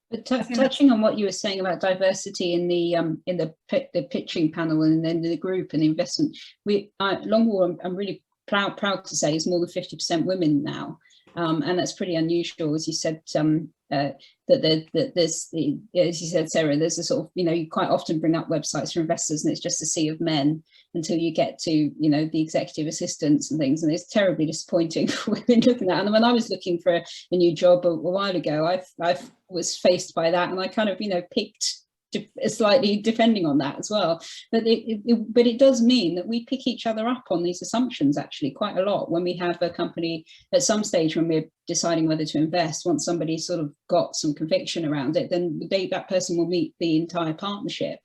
But touching on what you were saying about diversity in the pitching panel and then the group and the investment, Longwall, I'm really proud to say, is more than 50% women now. And that's pretty unusual, as you said, that there's, as you said, Sarah, there's a sort of, you quite often bring up websites for investors and it's just a sea of men until you get to, the executive assistants and things. And it's terribly disappointing for women looking at. And when I was looking for a new job a while ago, I was faced by that, and I kind of, picked slightly defending on that as well. But it does mean that we pick each other up on these assumptions actually quite a lot when we have a company at some stage when we're deciding whether to invest. Once somebody's sort of got some conviction around it, then that person will meet the entire partnership,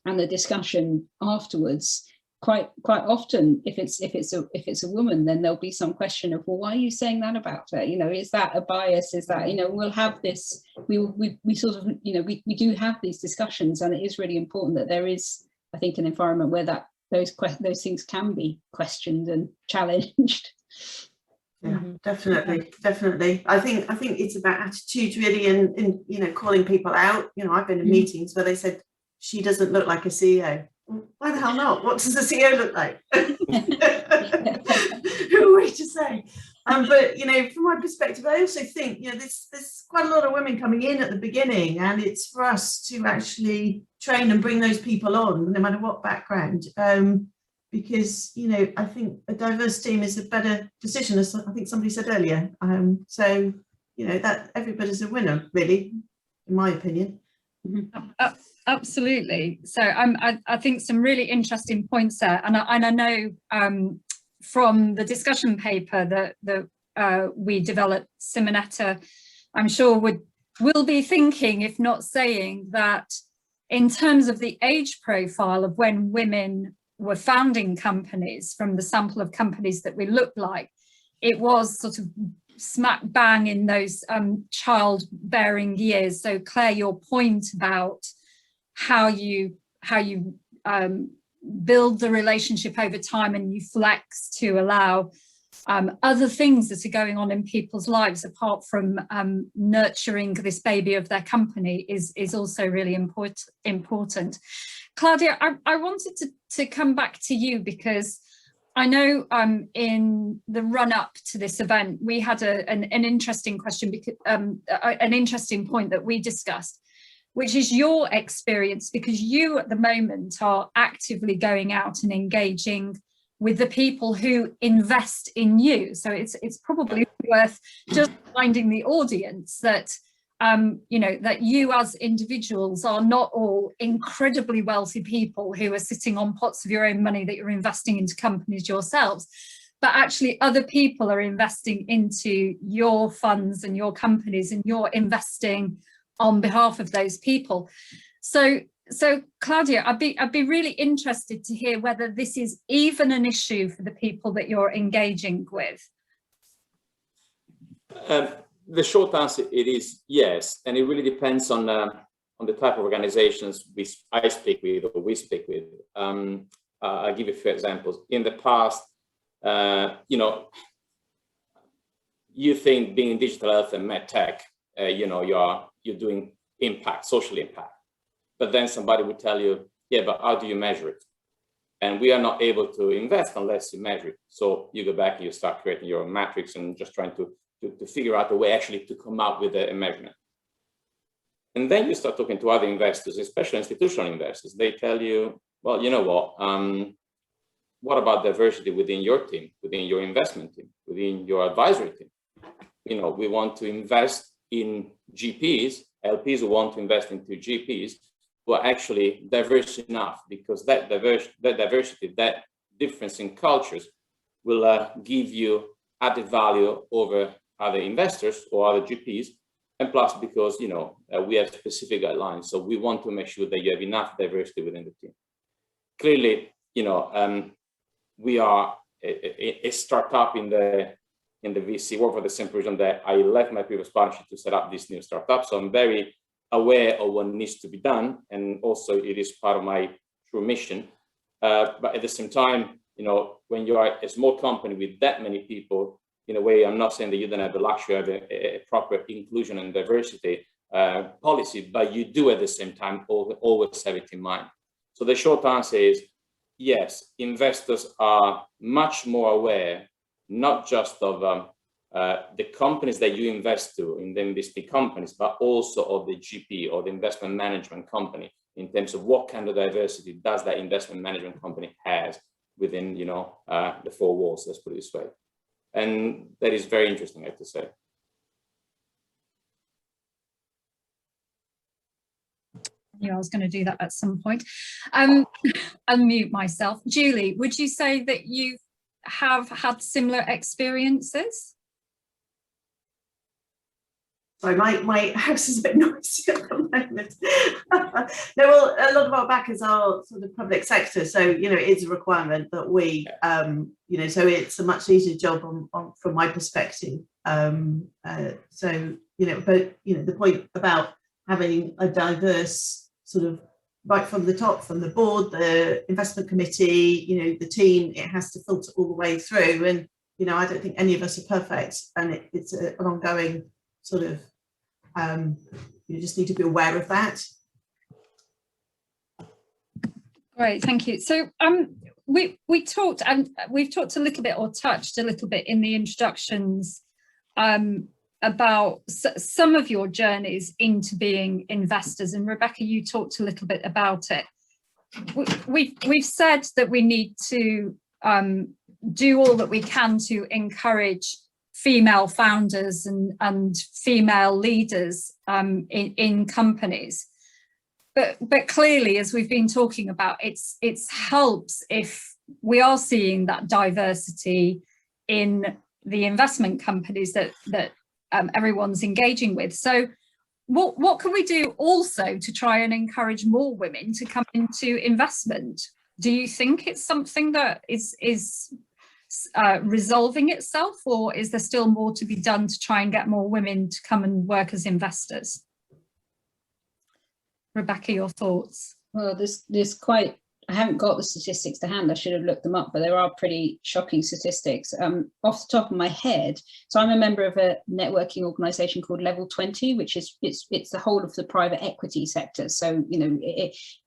and the discussion afterwards. Quite often, if it's a woman, then there'll be some question of, well, why are you saying that about her? Is that a bias? Is that, we'll have this. We sort of, we do have these discussions, and it is really important that there is, I think, an environment where those things can be questioned and challenged. Yeah, definitely. I think it's about attitude really, and you know, calling people out. You know, I've been in meetings where they said she doesn't look like a CEO. Well, why the hell not? What does a CEO look like? Who are we to say? But you know, from my perspective, I also think, you know, there's quite a lot of women coming in at the beginning, and it's for us to actually train and bring those people on, no matter what background. Because, you know, I think a diverse team is a better decision, as I think somebody said earlier. So, you know, that everybody's a winner, really, in my opinion. Absolutely. So I think some really interesting points there, and I know from the discussion paper that we developed, Simonetta, I'm sure will be thinking, if not saying, that in terms of the age profile of when women were founding companies, from the sample of companies that we looked like, it was sort of smack bang in those childbearing years. So Claire, your point about how you build the relationship over time and you flex to allow other things that are going on in people's lives apart from nurturing this baby of their company is also really important. Claudia, I wanted to come back to you, because I know in the run-up to this event, we had an interesting question, because an interesting point that we discussed, which is your experience, because you at the moment are actively going out and engaging with the people who invest in you. So it's probably worth just reminding the audience that you know, that you as individuals are not all incredibly wealthy people who are sitting on pots of your own money that you're investing into companies yourselves, but actually other people are investing into your funds and your companies, and you're investing on behalf of those people. So Claudia, I'd be really interested to hear whether this is even an issue for the people that you're engaging with. The short answer, it is yes, and it really depends on the type of organizations I speak with or we speak with. I'll give you a few examples. In the past, you know, you think being in digital health and med tech, you know, you're doing impact, social impact, but then somebody would tell you, yeah, but how do you measure it? And we are not able to invest unless you measure it. So you go back and you start creating your metrics and just trying to figure out a way actually to come up with a measurement. And then you start talking to other investors, especially institutional investors. They tell you, well, you know what about diversity within your team, within your investment team, within your advisory team? You know, we want to invest in GPs, LPs who want to invest into GPs who are actually diverse enough, because that diversity, that difference in cultures will give you added value over other investors or other GPs, and plus because, you know, we have specific guidelines, so we want to make sure that you have enough diversity within the team. Clearly, you know, we are a startup in the VC world for the simple reason that I left my previous partnership to set up this new startup, so I'm very aware of what needs to be done, and also it is part of my true mission. But at the same time, you know, when you are a small company with that many people, in a way, I'm not saying that you don't have the luxury of a proper inclusion and diversity policy, but you do at the same time always have it in mind. So the short answer is yes, investors are much more aware, not just of the companies that you invest to in the investing companies, but also of the GP or the investment management company, in terms of what kind of diversity does that investment management company has within, you know, the four walls, let's put it this way. And that is very interesting, I have to say. I knew I was going to do that at some point. Unmute myself. Julie, would you say that you have had similar experiences? Sorry, my house is a bit noisy at the moment. No, well, a lot of our backers are sort of public sector, so you know it's a requirement that we, you know, so it's a much easier job from my perspective. So you know, but you know, the point about having a diverse sort of right from the top, from the board, the investment committee, you know, the team, it has to filter all the way through, and you know, I don't think any of us are perfect, and it's an ongoing sort of, you just need to be aware of that. Great, thank you. So we talked, and we've talked a little bit, or touched a little bit in the introductions, about some of your journeys into being investors, and Rebecca, you talked a little bit about it. We've said that we need to do all that we can to encourage female founders and female leaders in companies. But clearly, as we've been talking about, it helps if we are seeing that diversity in the investment companies that everyone's engaging with. So what can we do also to try and encourage more women to come into investment? Do you think it's something that is resolving itself, or is there still more to be done to try and get more women to come and work as investors? Rebecca, your thoughts? Well, there's quite, I haven't got the statistics to hand, I should have looked them up, but there are pretty shocking statistics. Off the top of my head, so I'm a member of a networking organisation called Level 20, which is, it's the whole of the private equity sector. So, you know,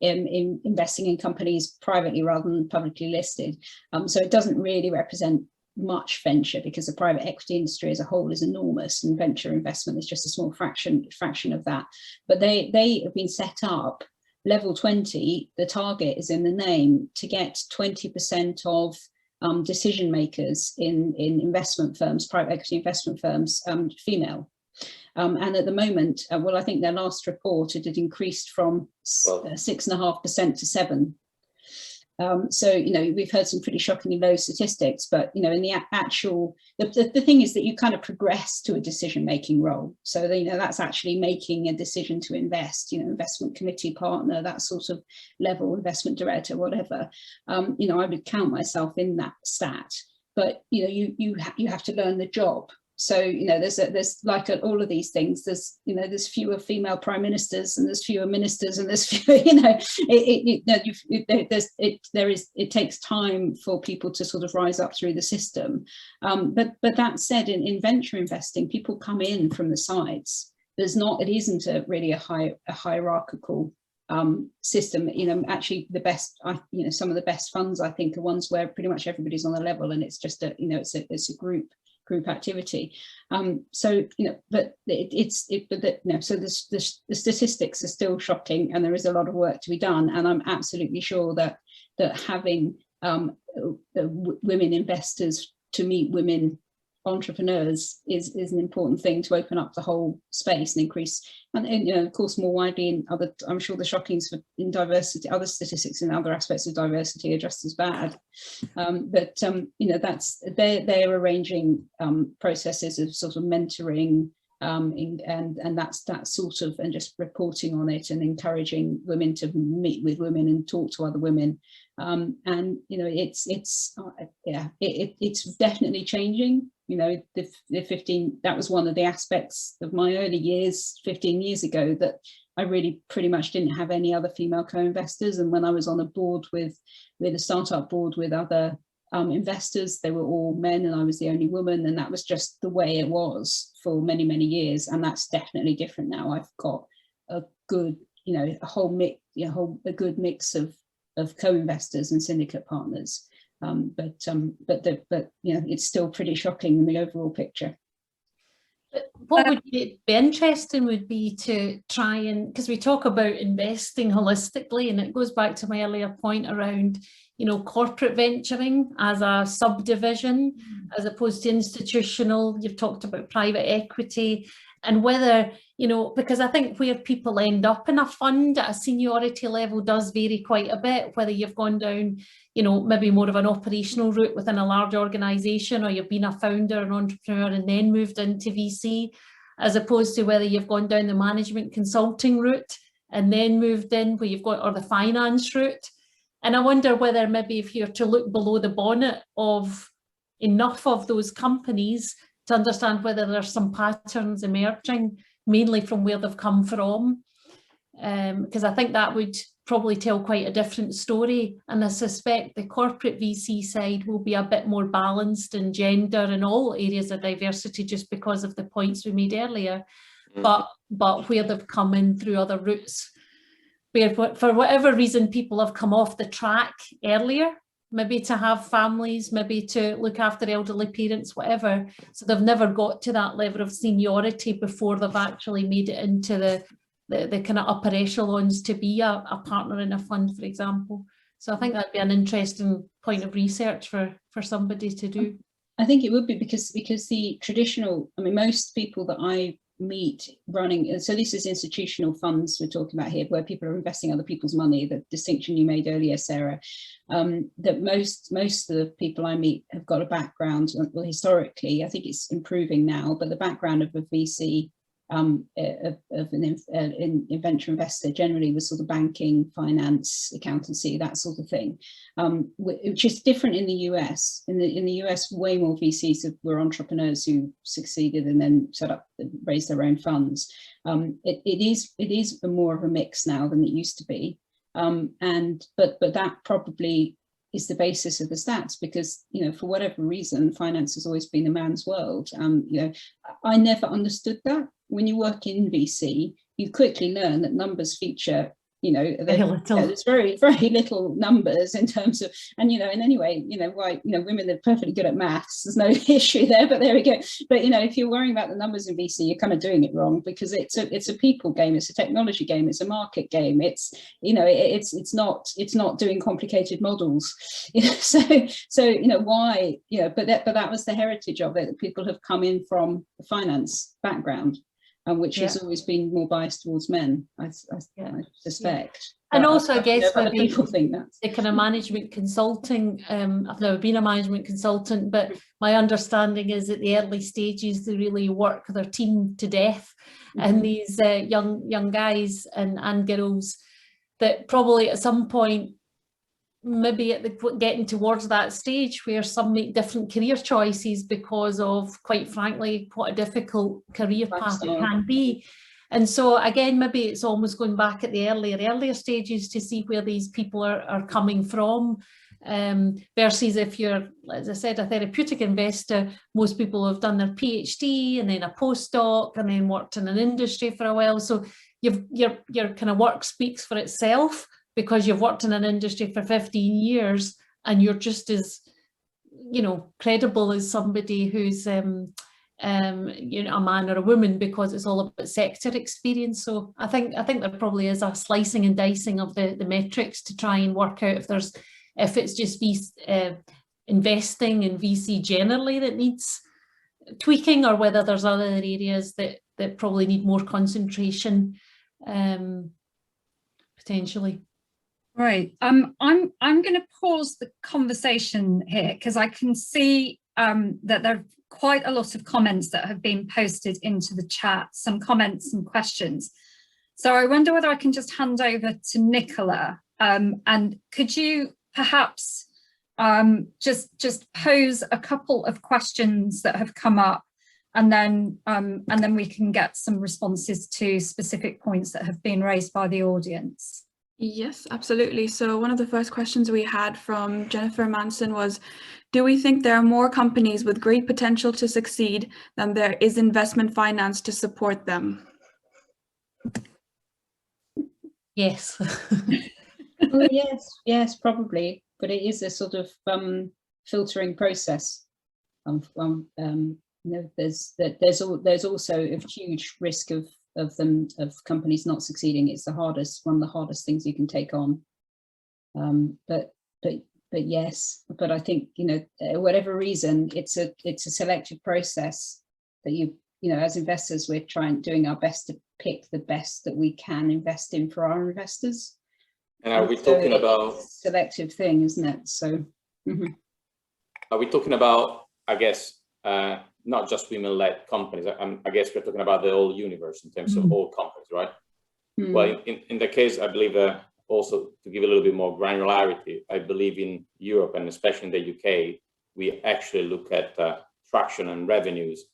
in investing in companies privately rather than publicly listed. So it doesn't really represent much venture, because the private equity industry as a whole is enormous, and venture investment is just a small fraction of that. But they have been set up. Level 20, the target is in the name, to get 20% of decision makers in investment firms, private equity investment firms, female. And at the moment, well, I think their last report, it had increased from 6.5% to 7%. So, you know, we've heard some pretty shockingly low statistics, but, you know, in the actual, the thing is that you kind of progress to a decision-making role. So, you know, that's actually making a decision to invest, you know, investment committee partner, that sort of level, investment director, whatever. You know, I would count myself in that stat, but, you know, you have to learn the job. So, you know, there's like all of these things, there's, you know, there's fewer female prime ministers, and there's fewer ministers, and there's fewer, you know, it takes time for people to sort of rise up through the system. But that said, in venture investing, people come in from the sides. It isn't really a hierarchical system. You know, actually the best, you know, some of the best funds, I think, are ones where pretty much everybody's on a level, and it's just a, you know, it's a group activity. So, you know, but so the statistics are still shocking, and there is a lot of work to be done. And I'm absolutely sure that having women investors to meet women entrepreneurs is an important thing to open up the whole space and increase, and you know, of course, more widely in other, I'm sure the shockings in diversity, other statistics in other aspects of diversity are just as bad. But you know, they're arranging processes of sort of mentoring, and that's that sort of, and just reporting on it and encouraging women to meet with women and talk to other women. And you know, it's definitely changing. You know, the 15, that was one of the aspects of my early years 15 years ago, that I really pretty much didn't have any other female co-investors. And when I was on a board with a startup board with other investors, they were all men and I was the only woman, and that was just the way it was for many, many years. And that's definitely different now. I've got a good, you know, a good mix of co-investors and syndicate partners. But you know, it's still pretty shocking in the overall picture. But what would be interesting would be to try and, because we talk about investing holistically, and it goes back to my earlier point around, you know, corporate venturing as a subdivision as opposed to institutional. You've talked about private equity, and whether, you know, because I think where people end up in a fund at a seniority level does vary quite a bit, whether you've gone down, you know, maybe more of an operational route within a large organisation, or you've been a founder, an entrepreneur, and then moved into VC, as opposed to whether you've gone down the management consulting route and then moved in where you've got, or the finance route. And I wonder whether maybe if you're to look below the bonnet of enough of those companies to understand whether there's some patterns emerging, mainly from where they've come from. Because I think that would probably tell quite a different story. And I suspect the corporate VC side will be a bit more balanced in gender and all areas of diversity, just because of the points we made earlier. But where they've come in through other routes, where for whatever reason people have come off the track earlier, maybe to have families, maybe to look after elderly parents, whatever. So they've never got to that level of seniority before they've actually made it into the kind of upper echelons to be a partner in a fund, for example. So I think that'd be an interesting point of research for somebody to do. I think it would be because the traditional, I mean, most people that I meet running, so this is institutional funds we're talking about here, where people are investing other people's money, the distinction you made earlier, Sarah, that most of the people I meet have got a background, well, historically, I think it's improving now, but the background of a VC, of an venture investor generally was sort of banking, finance, accountancy, that sort of thing, which is different in the US. In the US, way more VCs were entrepreneurs who succeeded and then set up, raised their own funds. It is more of a mix now than it used to be, but that probably is the basis of the stats, because, you know, for whatever reason, finance has always been a man's world. You know, I never understood that. When you work in VC, you quickly learn that numbers feature, you know, there's very, very little numbers in terms of, and, you know, in any way, you know, why, you know, women are perfectly good at maths, there's no issue there, but there we go. But, you know, if you're worrying about the numbers in VC, you're kind of doing it wrong, because it's a people game, it's a technology game, it's a market game, it's, you know, it's not doing complicated models, you know, so you know, why, you know, but that was the heritage of it, that people have come in from a finance background, which has always been more biased towards men, I suspect. And also, I guess, other people think that the kind of management consulting, I've never been a management consultant, but my understanding is at the early stages, they really work their team to death. And these young guys and girls that probably at some point, maybe getting towards that stage where some make different career choices because of, quite frankly, what a difficult career path it can be. And so again, maybe it's almost going back at the earlier stages to see where these people are coming from, versus if you're, as I said, a therapeutic investor, most people have done their PhD and then a postdoc and then worked in an industry for a while. So your kind of work speaks for itself, because you've worked in an industry for 15 years and you're just as, you know, credible as somebody who's, you know, a man or a woman, because it's all about sector experience. So I think there probably is a slicing and dicing of the metrics to try and work out if it's just investing in VC generally that needs tweaking, or whether there's other areas that probably need more concentration, potentially. Right. I'm going to pause the conversation here, because I can see that there are quite a lot of comments that have been posted into the chat, some comments and questions. So I wonder whether I can just hand over to Nicola, and could you perhaps just pose a couple of questions that have come up, and then we can get some responses to specific points that have been raised by the audience. Yes, absolutely. So one of the first questions we had from Jennifer Manson was, do we think there are more companies with great potential to succeed than there is investment finance to support them? Yes. Well, yes, probably, but it is a sort of filtering process. You know, there's also a huge risk of companies not succeeding. It's one of the hardest things you can take on. But yes, but I think, you know, whatever reason, it's a selective process that you know, as investors, we're doing our best to pick the best that we can invest in for our investors. And are we talking about selective thing, isn't it? So are we talking about, I guess, not just women-led companies? I guess we're talking about the whole universe in terms of all companies, right? Well, in the case, I believe also to give a little bit more granularity, I believe in Europe and especially in the UK, we actually look at traction and revenues,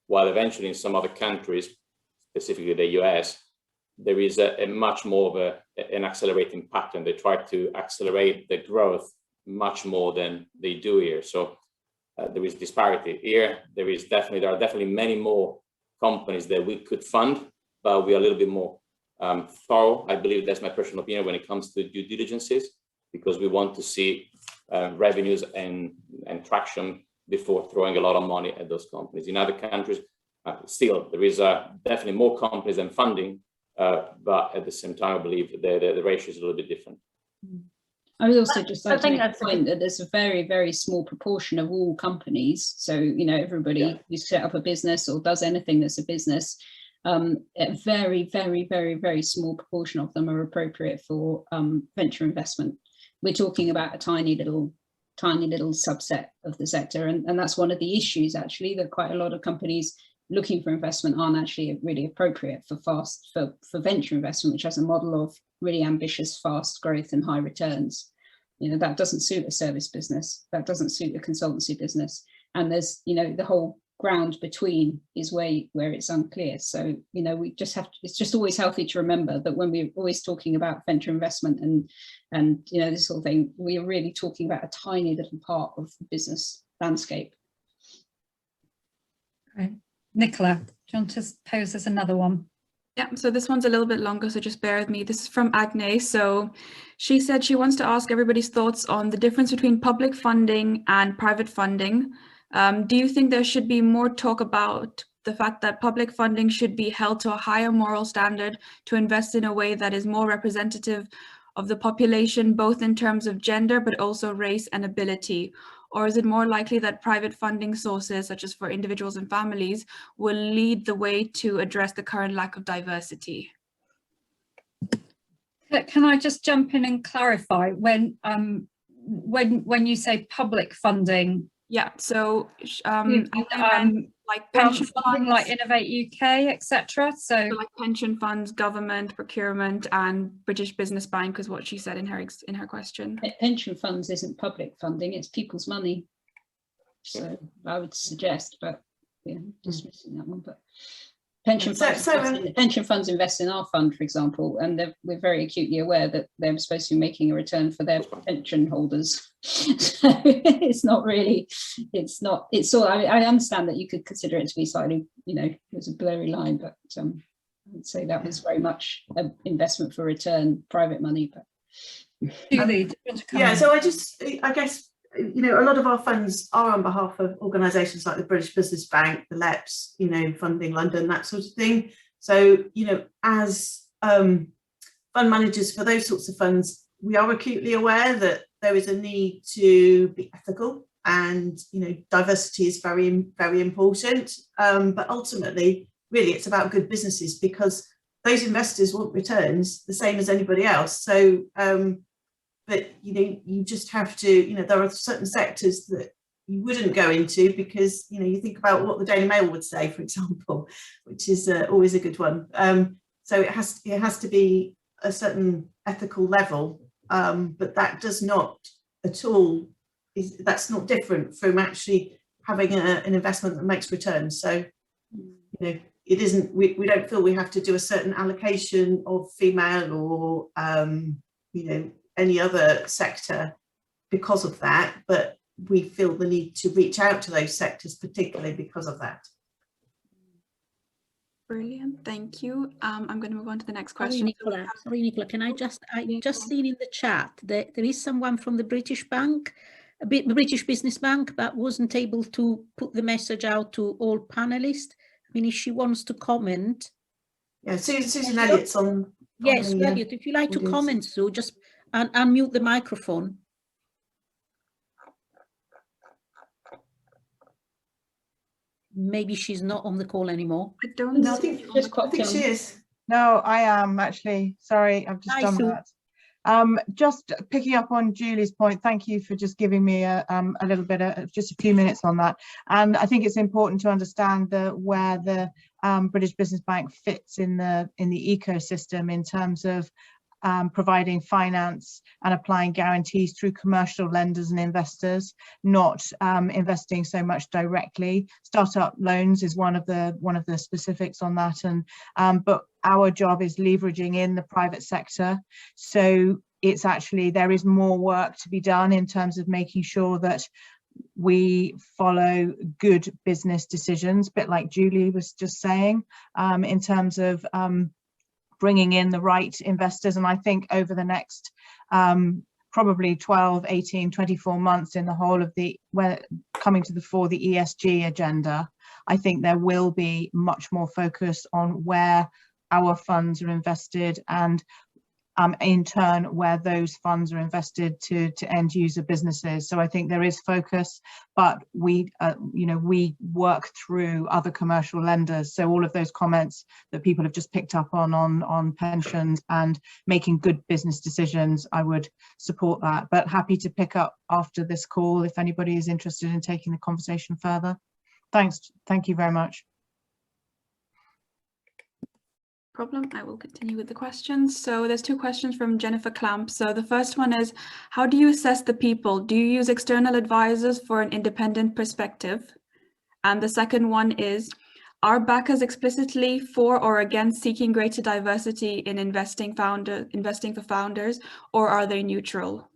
while eventually in some other countries, specifically the US, there is a much more of an accelerating pattern. They try to accelerate the growth much more than they do here. So there is disparity here. There are definitely many more companies that we could fund, but we are a little bit more thorough. I believe that's my personal opinion when it comes to due diligences, because we want to see revenues and traction before throwing a lot of money at those companies. In other countries, still, there is definitely more companies than funding, but at the same time, I believe the ratio is a little bit different. I would also just like to make that's a point that there's a very, very small proportion of all companies. So, you know, everybody who set up a business or does anything that's a business, a very, very, very, very small proportion of them are appropriate for venture investment. We're talking about a tiny little subset of the sector. And that's one of the issues, actually, that quite a lot of companies looking for investment aren't actually really appropriate for venture investment, which has a model of really ambitious, fast growth and high returns. You know, that doesn't suit a service business, that doesn't suit a consultancy business. And there's, you know, the whole ground between is where it's unclear. So, you know, we just have to, it's just always healthy to remember that when we're always talking about venture investment and you know, this sort of thing, we are really talking about a tiny little part of the business landscape. Right. Nicola, do you want to pose us another one? Yeah, so this one's a little bit longer, so just bear with me. This is from Agne. So she said she wants to ask everybody's thoughts on the difference between public funding and private funding. Do you think there should be more talk about the fact that public funding should be held to a higher moral standard to invest in a way that is more representative of the population, both in terms of gender, but also race and ability? Or is it more likely that private funding sources, such as for individuals and families, will lead the way to address the current lack of diversity? Can I just jump in and clarify when you say public funding? Yeah, so like pension pension funding, funds, like Innovate UK, etc. So like pension funds, government, procurement, and British Business Bank is what she said in her question. Pension funds isn't public funding, it's people's money. So I would suggest, but yeah, dismissing that one. But pension funds invest in our fund, for example, and we're very acutely aware that they're supposed to be making a return for their pension holders. So it's not really, I understand that you could consider it to be slightly, you know, there's a blurry line, but I would say that was very much an investment for return, private money. But Julie, so I guess, you know, a lot of our funds are on behalf of organisations like the British Business Bank, the LEPs, you know, Funding London, that sort of thing. So, you know, as fund managers for those sorts of funds, we are acutely aware that there is a need to be ethical, and, you know, diversity is very, very important. But ultimately, really, it's about good businesses, because those investors want returns the same as anybody else. So, but, you know, you just have to, you know, there are certain sectors that you wouldn't go into because, you know, you think about what the Daily Mail would say, for example, which is always a good one. So it has to be a certain ethical level, but that does not at all, that's not different from actually having an investment that makes returns. So, you know, it isn't, we don't feel we have to do a certain allocation of female or, you know, any other sector because of that, but we feel the need to reach out to those sectors particularly because of that. Brilliant, thank you. I'm going to move on to the next question. Sorry, Nicola, can I just seen in the chat that there is someone from the British Bank, the British Business Bank, that wasn't able to put the message out to all panelists. I mean, if she wants to comment. Yeah, Susan Elliott's on. Yes, Elliot, if you like to comment, so just unmute the microphone. Maybe she's not on the call anymore. I don't know. I think she is. No, I am actually. Sorry, I've just done that. Just picking up on Julie's point, thank you for just giving me a little bit of just a few minutes on that. And I think it's important to understand where the British Business Bank fits in the ecosystem in terms of providing finance and applying guarantees through commercial lenders and investors, not investing so much directly. Startup loans is one of the specifics on that, and but our job is leveraging in the private sector. So it's actually, there is more work to be done in terms of making sure that we follow good business decisions, a bit like Julie was just saying, in terms of bringing in the right investors. And I think over the next probably 12, 18, 24 months in the whole of the, coming to the fore, the ESG agenda, I think there will be much more focus on where our funds are invested, and in turn where those funds are invested to end user businesses. So I think there is focus, but we we work through other commercial lenders. So all of those comments that people have just picked up on pensions and making good business decisions, I would support that, but happy to pick up after this call if anybody is interested in taking the conversation further. Thanks. Thank you very much. Problem. I will continue with the questions. So there's two questions from Jennifer Clamp. So the first one is, how do you assess the people? Do you use external advisors for an independent perspective? And the second one is, are backers explicitly for or against seeking greater diversity in investing for founders, or are they neutral?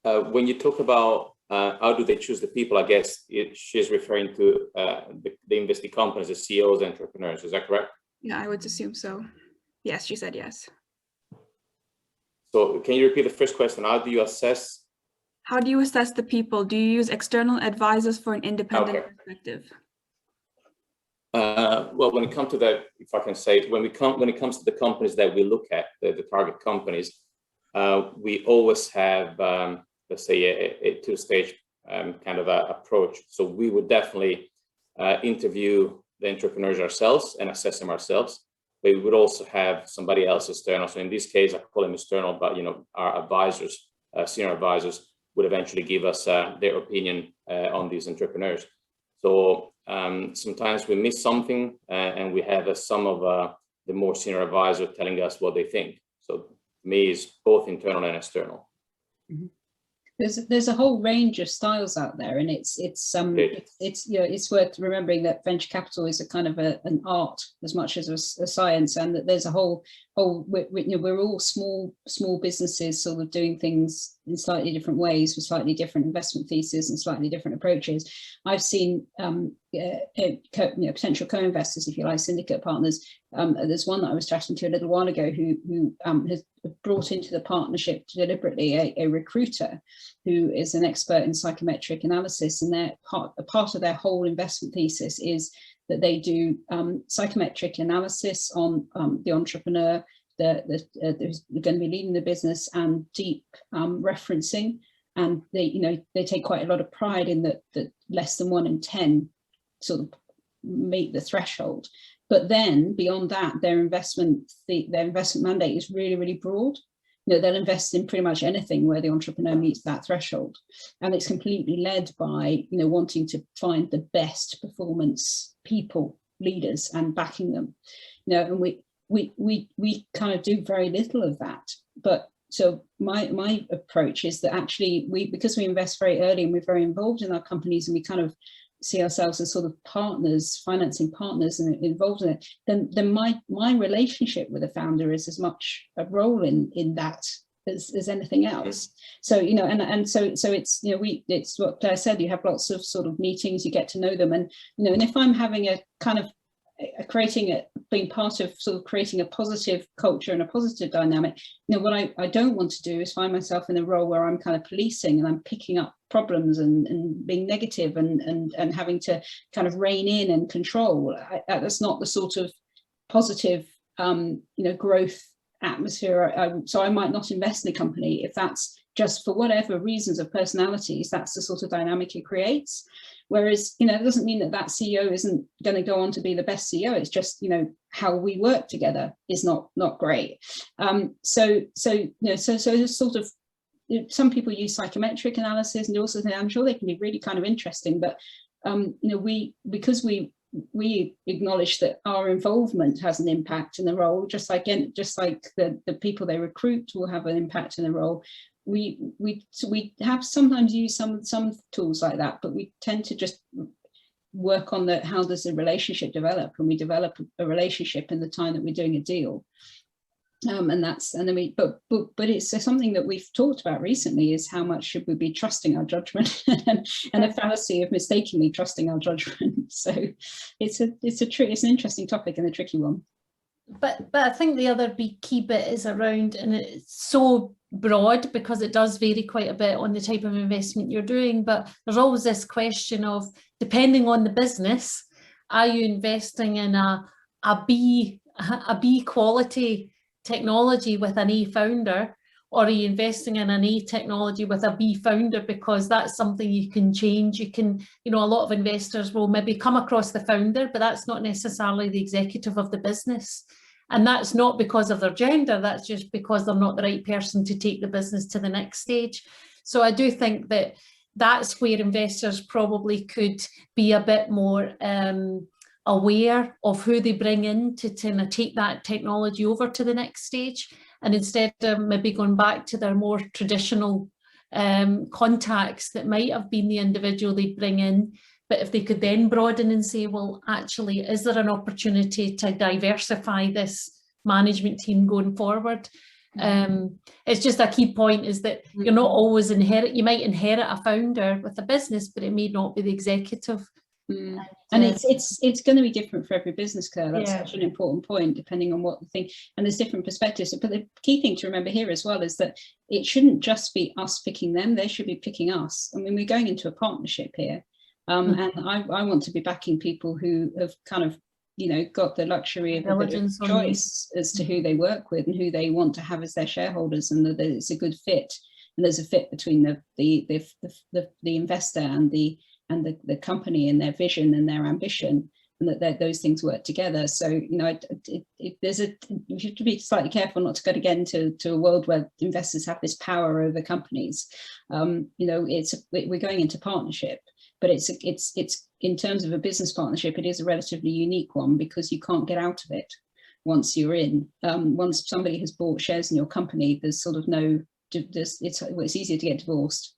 When you talk about how do they choose the people, I guess she's referring to the investing companies, the CEOs, entrepreneurs. Is that correct? Yeah, I would assume so. Yes, she said yes. So can you repeat the first question? How do you assess? How do you assess the people? Do you use external advisors for an independent perspective? Well, when it comes to that, if I can say it, when it comes to the companies that we look at, the target companies, we always have let's say a two-stage kind of approach. So we would definitely interview the entrepreneurs ourselves and assess them ourselves. But we would also have somebody else external. So in this case, I call them external, but our advisors, senior advisors, would eventually give us their opinion on these entrepreneurs. So sometimes we miss something, and we have some of the more senior advisors telling us what they think. So to me, it's both internal and external. Mm-hmm. There's a whole range of styles out there, and it's worth remembering that venture capital is a kind of an art as much as a science, and that there's a whole we're all small businesses sort of doing things in slightly different ways with slightly different investment theses and slightly different approaches. I've seen potential co-investors, if you like, syndicate partners. There's one that I was chatting to a little while ago who has brought into the partnership deliberately a recruiter who is an expert in psychometric analysis, and a part of their whole investment thesis is that they do psychometric analysis on the entrepreneur, who's going to be leading the business, and deep referencing. And they take quite a lot of pride in that less than 1 in 10 sort of meet the threshold. But then beyond that, their investment mandate is really, really broad. They'll invest in pretty much anything where the entrepreneur meets that threshold, and it's completely led by wanting to find the best performance people, leaders, and backing them. And we kind of do very little of that. But so my approach is that actually because we invest very early and we're very involved in our companies, and we kind of see ourselves as sort of partners, financing partners, and involved in it, then my relationship with the founder is as much a role in that as anything else. So and so it's it's what Claire said, you have lots of sort of meetings, you get to know them, and and if I'm having a kind of being part of sort of creating a positive culture and a positive dynamic, what I don't want to do is find myself in a role where I'm kind of policing and I'm picking up problems and being negative and having to kind of rein in and control. That's not the sort of positive growth atmosphere. So I might not invest in a company if that's just for whatever reasons of personalities, that's the sort of dynamic it creates. Whereas, it doesn't mean that CEO isn't going to go on to be the best CEO. It's just, how we work together is not great. So there's sort of, some people use psychometric analysis and also think, I'm sure they can be really kind of interesting, but because we we acknowledge that our involvement has an impact in the role, just like the people they recruit will have an impact in the role. We have sometimes used some tools like that, but we tend to just work on how does the relationship develop, and we develop a relationship in the time that we're doing a deal. But it's something that we've talked about recently, is how much should we be trusting our judgment and the fallacy of mistakenly trusting our judgment. So it's an interesting topic and a tricky one. But I think the other big key bit is around, and it's so broad because it does vary quite a bit on the type of investment you're doing, but there's always this question of, depending on the business, are you investing in a B quality technology with an A founder, or are you investing in an A technology with a B founder, because that's something you can change. You can, a lot of investors will maybe come across the founder, but that's not necessarily the executive of the business. And that's not because of their gender, that's just because they're not the right person to take the business to the next stage. So I do think that that's where investors probably could be a bit more aware of who they bring in to take that technology over to the next stage, and instead of maybe going back to their more traditional contacts that might have been the individual they bring in. But if they could then broaden and say, well, actually, is there an opportunity to diversify this management team going forward? It's just a key point, is that you're not always you might inherit a founder with a business, but it may not be the executive. And it's going to be different for every business, Claire. That's such an important point, depending on what the thing, and there's different perspectives. But the key thing to remember here as well is that it shouldn't just be us picking them, they should be picking us. I mean, we're going into a partnership here. And I want to be backing people who have kind of, got the luxury of a bit of choice as to who they work with and who they want to have as their shareholders, and that it's a good fit. And there's a fit between the investor and the company and their vision and their ambition, and that those things work together. So, you have to be slightly careful not to get into a world where investors have this power over companies. We're going into partnership. But it's in terms of a business partnership, it is a relatively unique one, because you can't get out of it once you're in. Once somebody has bought shares in your company, there's sort of it's easier to get divorced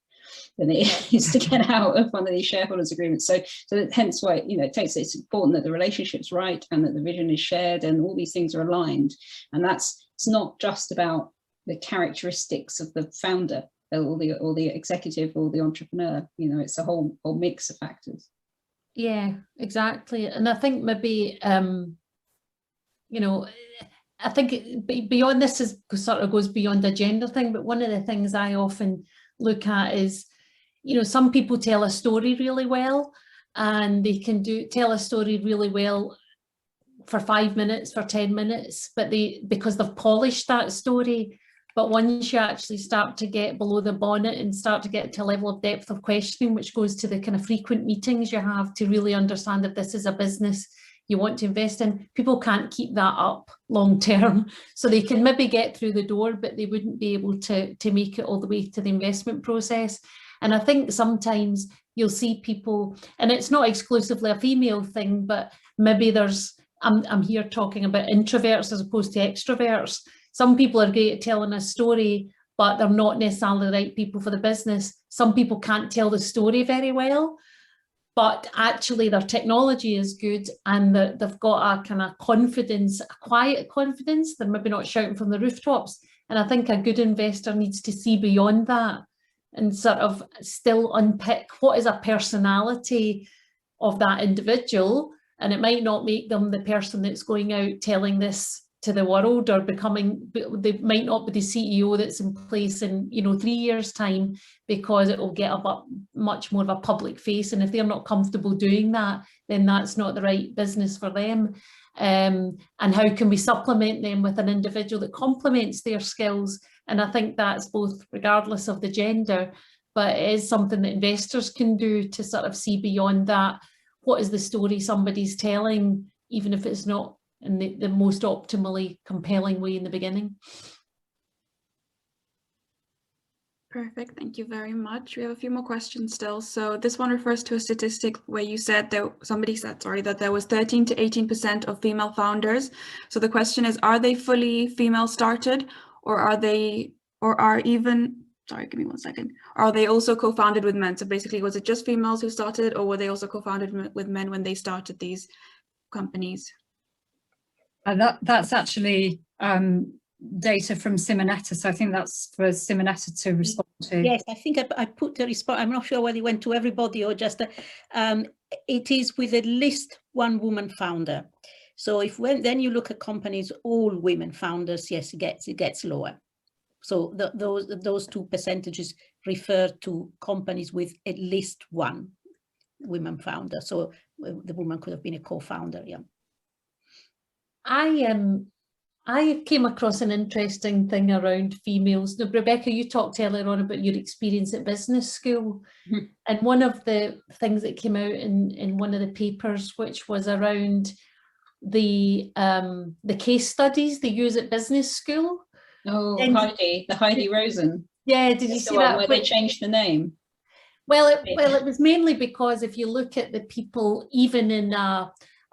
than it is to get out of one of these shareholders agreements. So hence why it's important that the relationship's right, and that the vision is shared, and all these things are aligned. And it's not just about the characteristics of the founder, or the executive, or the entrepreneur. It's a whole mix of factors. Yeah, exactly. And I think maybe I think beyond this is sort of goes beyond the gender thing, but one of the things I often look at is, some people tell a story really well, and they can tell a story really well for 5 minutes, for 10 minutes, but because they've polished that story. But once you actually start to get below the bonnet and start to get to a level of depth of questioning, which goes to the kind of frequent meetings you have to really understand if this is a business you want to invest in, people can't keep that up long term. So they can maybe get through the door, but they wouldn't be able to make it all the way to the investment process. And I think sometimes you'll see people, and it's not exclusively a female thing, but maybe I'm here talking about introverts as opposed to extroverts. Some people are great at telling a story, but they're not necessarily the right people for the business. Some people can't tell the story very well, but actually their technology is good, and they've got a kind of confidence, a quiet confidence. They're maybe not shouting from the rooftops. And I think a good investor needs to see beyond that and sort of still unpick what is a personality of that individual. And it might not make them the person that's going out telling this to the world, or they might not be the CEO that's in place in 3 years' time, because it will get much more of a public face. And if they're not comfortable doing that, then that's not the right business for them. And how can we supplement them with an individual that complements their skills? And I think that's both regardless of the gender, but it is something that investors can do to sort of see beyond that. What is the story somebody's telling, even if it's not in the most optimally compelling way in the beginning? Perfect. Thank you very much. We have a few more questions still. So this one refers to a statistic where you said somebody said, sorry, that there was 13 to 18% of female founders. So the question is, are they fully female started, or are even, sorry, give me 1 second. Are they also co-founded with men? So basically, was it just females who started, or were they also co-founded with men when they started these companies? That's actually data from Simonetta, so I think that's for Simonetta to respond to. Yes, I think I put the response. I'm not sure whether it went to everybody or just it is with at least one woman founder. So then you look at companies, all women founders, yes, it gets lower. So those two percentages refer to companies with at least one women founder. So the woman could have been a co-founder. Yeah. I came across an interesting thing around females. Now, Rebecca, you talked earlier on about your experience at business school. Mm-hmm. And one of the things that came out in one of the papers, which was around the case studies they use at business school. Oh, And the Heidi Rosen. Yeah, did you see that? Where they changed the name? Well, it was mainly because if you look at the people, even in a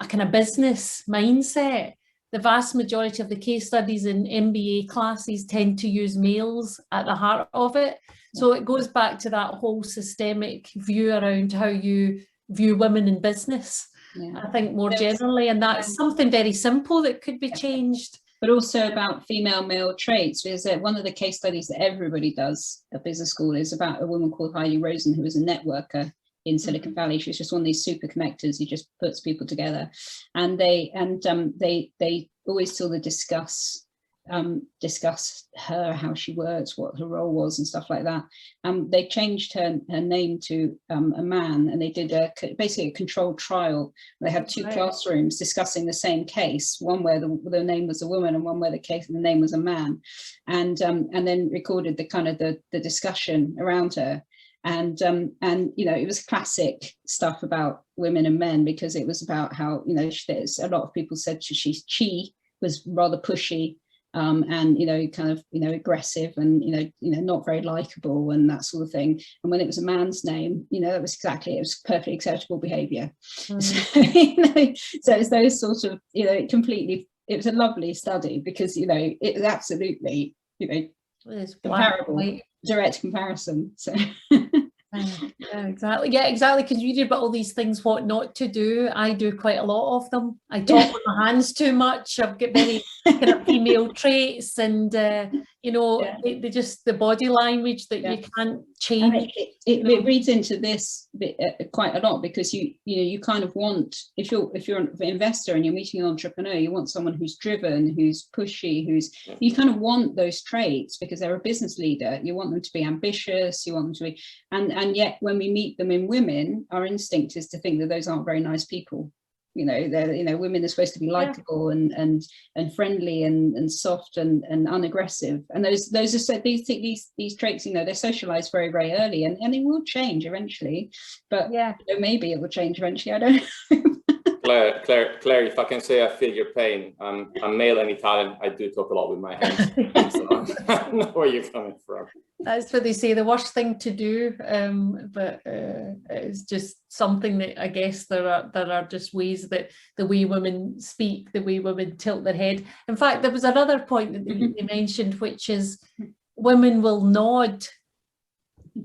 kind of business mindset, the vast majority of the case studies in MBA classes tend to use males at the heart of it. So it goes back to that whole systemic view around how you view women in business, I think more generally, and that's something very simple that could be changed. But also about female-male traits. There's one of the case studies that everybody does at business school is about a woman called Heidi Rosen, who was a networker in Silicon Valley. She's just one of these super connectors who just puts people together, and they always sort of discuss her, how she works, what her role was, and stuff like that. They changed her name to a man, and they did basically a controlled trial. They had two classrooms discussing the same case, one where the name was a woman and one where the name was a man, and then recorded the kind of the discussion around her. And you know, it was classic stuff about women and men, because it was about how, you know, there's a lot of people said she was rather pushy, and, you know, kind of, you know, aggressive, and, you know, not very likable and that sort of thing. And when it was a man's name, you know, it was perfectly acceptable behavior. So, you know, so it's those sort of, you know, it was a lovely study, because, you know, it was absolutely, you know, comparable, direct comparison. So yeah, exactly, because you do about all these things, what not to do. I do quite a lot of them. I talk with my hands too much. I've got very kind of female traits, and you know, the body language that you can't change. It reads into this bit, quite a lot, because you kind of want, if you're an investor and you're meeting an entrepreneur, you want someone who's driven, who's pushy, you kind of want those traits, because they're a business leader. You want them to be ambitious, you want them to be, and yet when we meet them in women, our instinct is to think that those aren't very nice people. You know, women are supposed to be likable and friendly and soft and unaggressive, and those are these traits, you know, they're socialized very, very early, and it will change eventually, but you know, maybe it will change eventually, I don't know. Claire, if I can say I feel your pain. I'm male and Italian. I do talk a lot with my hands. So I know where you're coming from. That's what they say, the worst thing to do, but it's just something that I guess there are just ways that the way women speak, the way women tilt their head. In fact, there was another point that they mentioned, which is women will nod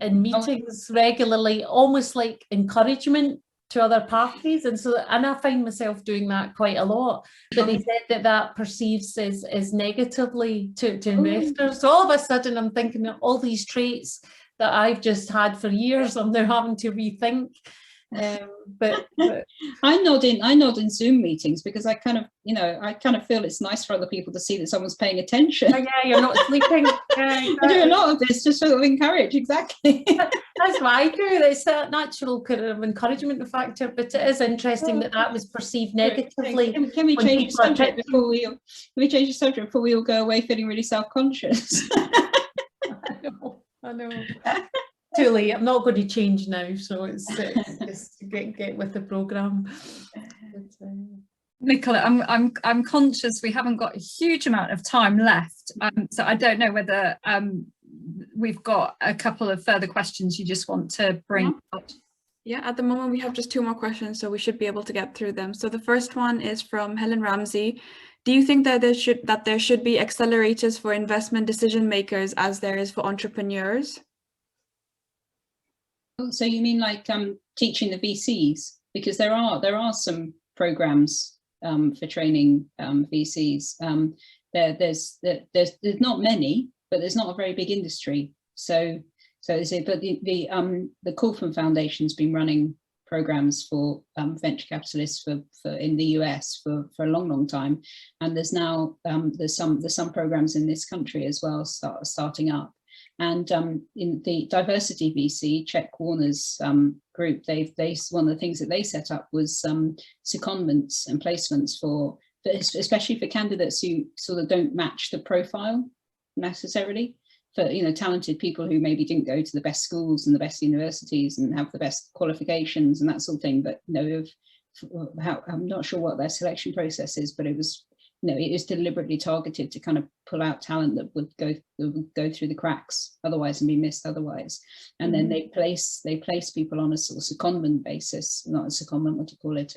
in meetings regularly, almost like encouragement to other parties, and I find myself doing that quite a lot. But they said that perceives as negatively to investors. So all of a sudden I'm thinking of all these traits that I've just had for years, and they're having to rethink. But I nod in Zoom meetings, because I kind of feel it's nice for other people to see that someone's paying attention. Oh, yeah, you're not sleeping. I do a lot of this just sort of encourage, exactly. That's what I do. It's a natural kind of encouragement factor, but it is interesting that was perceived negatively. Can we change the subject before we all go away feeling really self-conscious? I know. Too late. I'm not going to change now, so it's just get with the programme. Nicola, I'm conscious we haven't got a huge amount of time left, so I don't know whether we've got a couple of further questions you just want to bring up. Yeah, at the moment we have just 2 more questions, so we should be able to get through them. So the first one is from Helen Ramsey. Do you think that there should be accelerators for investment decision makers as there is for entrepreneurs? So you mean like teaching the VCs? Because there are some programs for training VCs. There's not many, but there's not a very big industry. But the Kaufman Foundation's been running programs for venture capitalists for in the US for a long time, and there's now there's some programs in this country as well starting up. And in the Diversity VC, Chet Warner's group, they one of the things that they set up was secondments and placements for especially for candidates who sort of don't match the profile necessarily. For talented people who maybe didn't go to the best schools and the best universities and have the best qualifications and that sort of thing, but I'm not sure what their selection process is, but it was it is deliberately targeted to kind of pull out talent that would go through the cracks otherwise and be missed other's. And then they place people on a sort of secondment basis, not a secondment, what do you call it,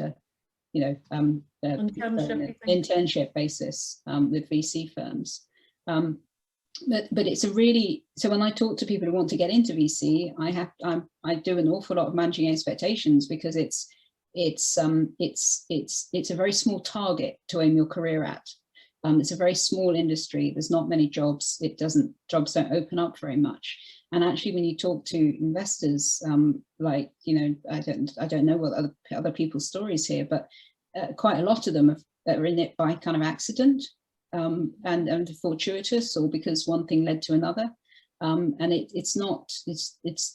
internship basis with VC firms. But it's a really, so when I talk to people who want to get into VC, I do an awful lot of managing expectations, because it's a very small target to aim your career at. It's a very small industry. There's not many jobs. Jobs don't open up very much. And actually, when you talk to investors, I don't know what other people's stories here, but quite a lot of them are in it by kind of accident. And fortuitous, or because one thing led to another, and it's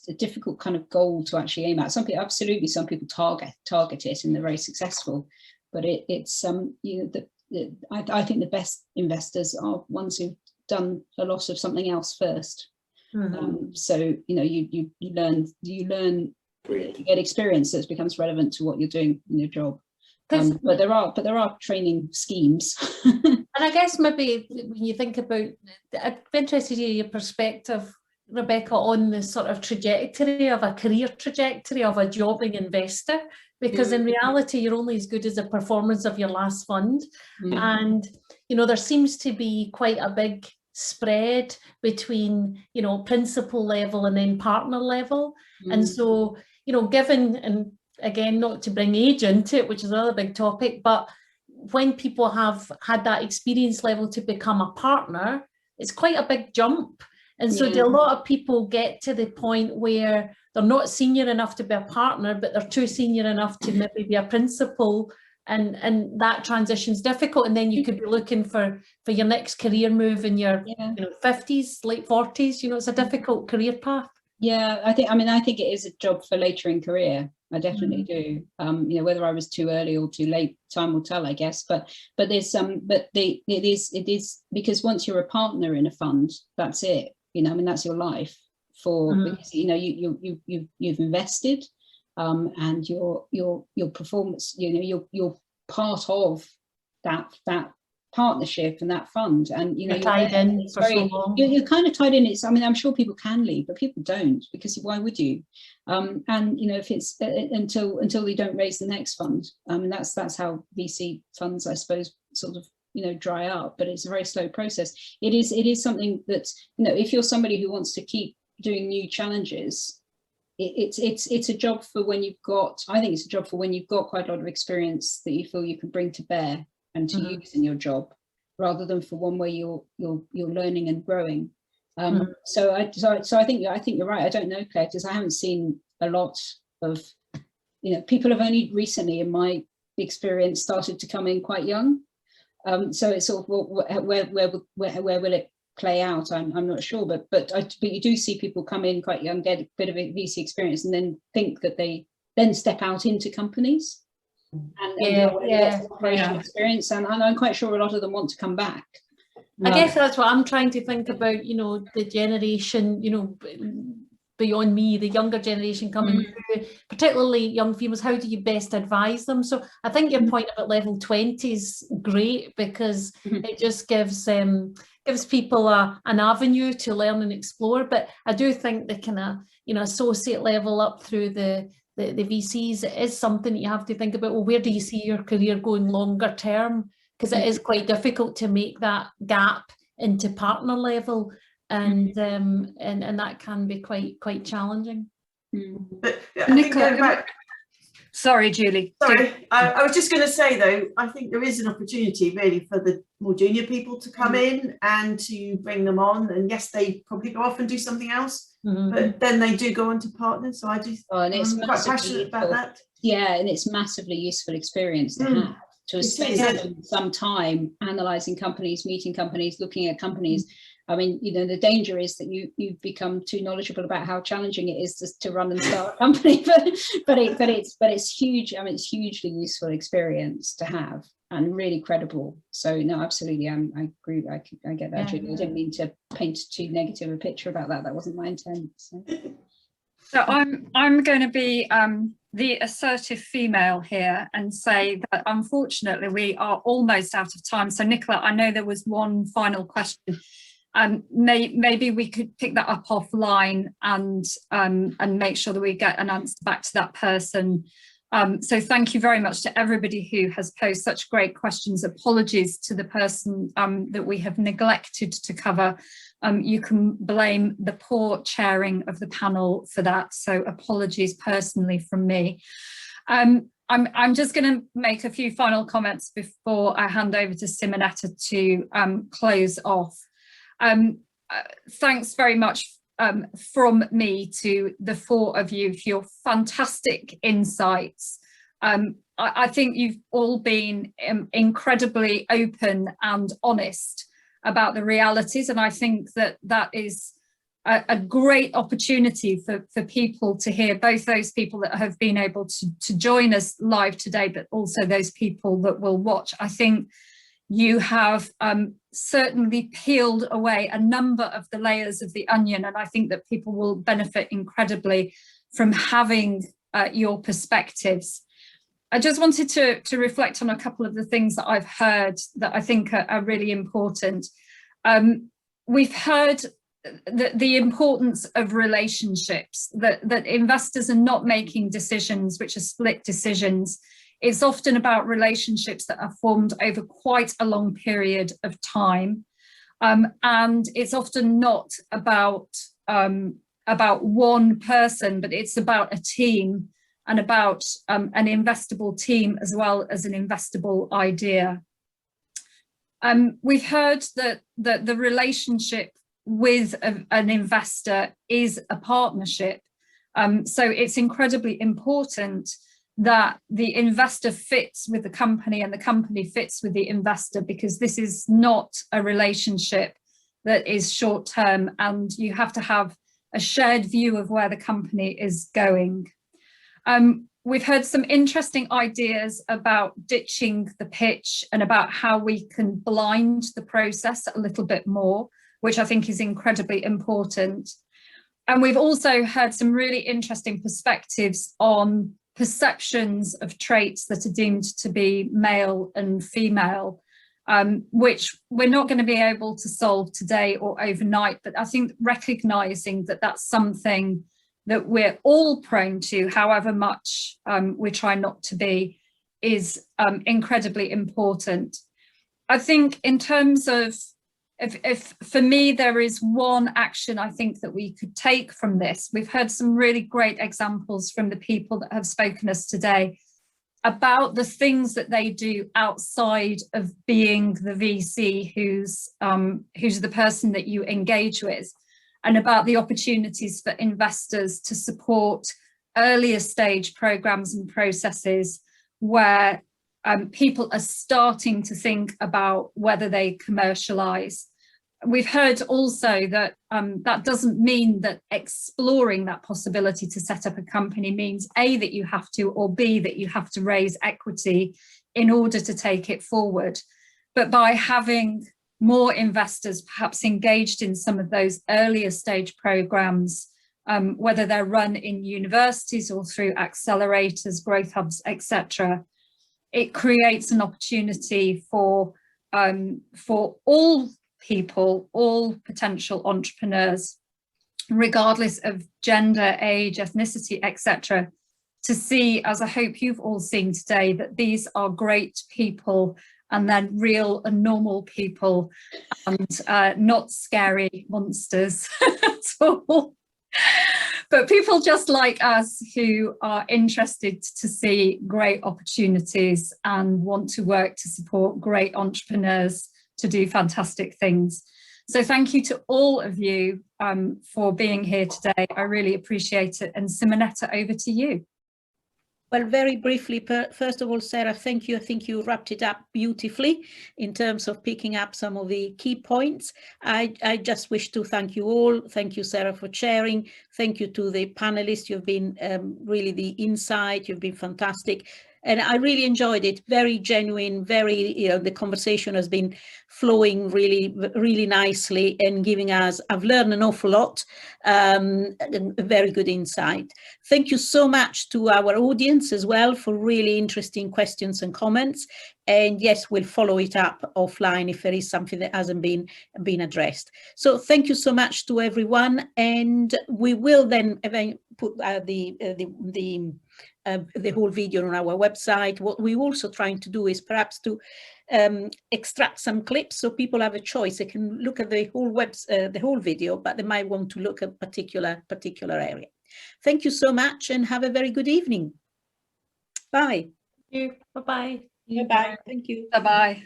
a difficult kind of goal to actually aim at. Some people target it and they're very successful, but I think the best investors are ones who've done a lot of something else first. So you learn, you get experience that becomes relevant to what you're doing in your job. But there are training schemes. And I guess maybe when you think about, I'd be interested to hear your perspective, Rebecca, on the sort of trajectory of a career trajectory of a jobbing investor, because in reality, you're only as good as the performance of your last fund. And, there seems to be quite a big spread between, principal level and then partner level. And so, given, and again, not to bring age into it, which is another big topic, but when people have had that experience level to become a partner, it's quite a big jump. And so do a lot of people get to the point where they're not senior enough to be a partner, but they're too senior enough to maybe be a principal, and that transition's difficult. And then you could be looking for your next career move in your 50s, late 40s. It's a difficult career path. Yeah, I think it is a job for later in career. I definitely do. Whether I was too early or too late, time will tell, I guess. But there's it is because once you're a partner in a fund, that's it. That's your life because you've invested, and your performance. You're part of that partnership and that fund, and you're tied in for so long. You're kind of tied in. I'm sure people can leave, but people don't, because why would you? And if it's until they don't raise the next fund, that's how VC funds, I suppose, sort of dry up. But it's a very slow process. It is something that if you're somebody who wants to keep doing new challenges, it's a job for when you've got. I think it's a job for when you've got quite a lot of experience that you feel you can bring to bear and to use in your job, rather than for one where you're learning and growing. So I think you're right. I don't know, Claire, because I haven't seen a lot of people have only recently, in my experience, started to come in quite young. So it's sort of where will it play out? I'm not sure, but you do see people come in quite young, get a bit of a VC experience, and then think that they then step out into companies. And operational experience, and I'm quite sure a lot of them want to come back. I guess that's what I'm trying to think about, the generation, beyond me, the younger generation coming through, particularly young females, how do you best advise them? So I think your point about level 20 is great, because it just gives people an avenue to learn and explore. But I do think the kind of, you know, associate level up through the VCs, it is something that you have to think about. Well, where do you see your career going longer term? Because it is quite difficult to make that gap into partner level, and that can be quite challenging. But I think going back, sorry, Julie. Sorry, I was just going to say though, I think there is an opportunity really for the more junior people to come in and to bring them on. And yes, they probably go off and do something else, but then they do go on to partners. So I'm quite passionate about that. Yeah, and it's massively useful experience to have, to spend some time analysing companies, meeting companies, looking at companies. I mean, you know, the danger is that you become too knowledgeable about how challenging it is to run and start a company, but it's huge. I mean, it's hugely useful experience to have, and really credible. So no, absolutely, I agree. I get that. Yeah. I didn't mean to paint too negative a picture about that. That wasn't my intent. So I'm going to be the assertive female here and say that unfortunately we are almost out of time. So Nicola, I know there was one final question. Maybe we could pick that up offline and make sure that we get an answer back to that person. So thank you very much to everybody who has posed such great questions. Apologies to the person that we have neglected to cover. You can blame the poor chairing of the panel for that. So apologies personally from me. I'm just going to make a few final comments before I hand over to Simonetta to close off. Thanks very much from me to the four of you for your fantastic insights. I think you've all been incredibly open and honest about the realities, and I think that is a great opportunity for people to hear, both those people that have been able to join us live today, but also those people that will watch. I think you have certainly peeled away a number of the layers of the onion, and I think that people will benefit incredibly from having your perspectives. I just wanted to reflect on a couple of the things that I've heard that I think are really important. We've heard the importance of relationships, that investors are not making decisions which are split decisions. It's often about relationships that are formed over quite a long period of time. And it's often not about one person, but it's about a team, and about an investable team as well as an investable idea. We've heard that the relationship with an investor is a partnership. So it's incredibly important that the investor fits with the company and the company fits with the investor, because this is not a relationship that is short term, and you have to have a shared view of where the company is going. We've heard some interesting ideas about ditching the pitch and about how we can blind the process a little bit more, which I think is incredibly important. And we've also heard some really interesting perspectives on perceptions of traits that are deemed to be male and female, which we're not going to be able to solve today or overnight, but I think recognizing that that's something that we're all prone to, however much we try not to be, is incredibly important. I think in terms of, if for me, there is one action I think that we could take from this. We've heard some really great examples from the people that have spoken to us today about the things that they do outside of being the VC who's the person that you engage with, and about the opportunities for investors to support earlier stage programs and processes where people are starting to think about whether they commercialize. We've heard also that that doesn't mean that exploring that possibility to set up a company means A, that you have to, or B, that you have to raise equity in order to take it forward. But by having more investors perhaps engaged in some of those earlier stage programs, whether they're run in universities or through accelerators, growth hubs, etc. It creates an opportunity for all people, all potential entrepreneurs, regardless of gender, age, ethnicity, etc., to see, as I hope you've all seen today, that these are great people and they're real and normal people and not scary monsters at all. But people just like us who are interested to see great opportunities and want to work to support great entrepreneurs to do fantastic things. So thank you to all of you for being here today. I really appreciate it. And Simonetta, over to you. Well, very briefly, first of all, Sarah, thank you. I think you wrapped it up beautifully in terms of picking up some of the key points. I just wish to thank you all. Thank you, Sarah, for sharing. Thank you to the panelists. You've been really the insight. You've been fantastic. And I really enjoyed it. Very genuine, very, the conversation has been flowing really, really nicely and giving us, I've learned an awful lot, very good insight. Thank you so much to our audience as well for really interesting questions and comments. And yes, we'll follow it up offline if there is something that hasn't been addressed. So thank you so much to everyone. And we will then put the whole video on our website. What we're also trying to do is perhaps to extract some clips so people have a choice. They can look at the whole video, but they might want to look at a particular area. Thank you so much and have a very good evening. Bye. Thank you. Bye-bye. Bye-bye. Thank you. Bye-bye.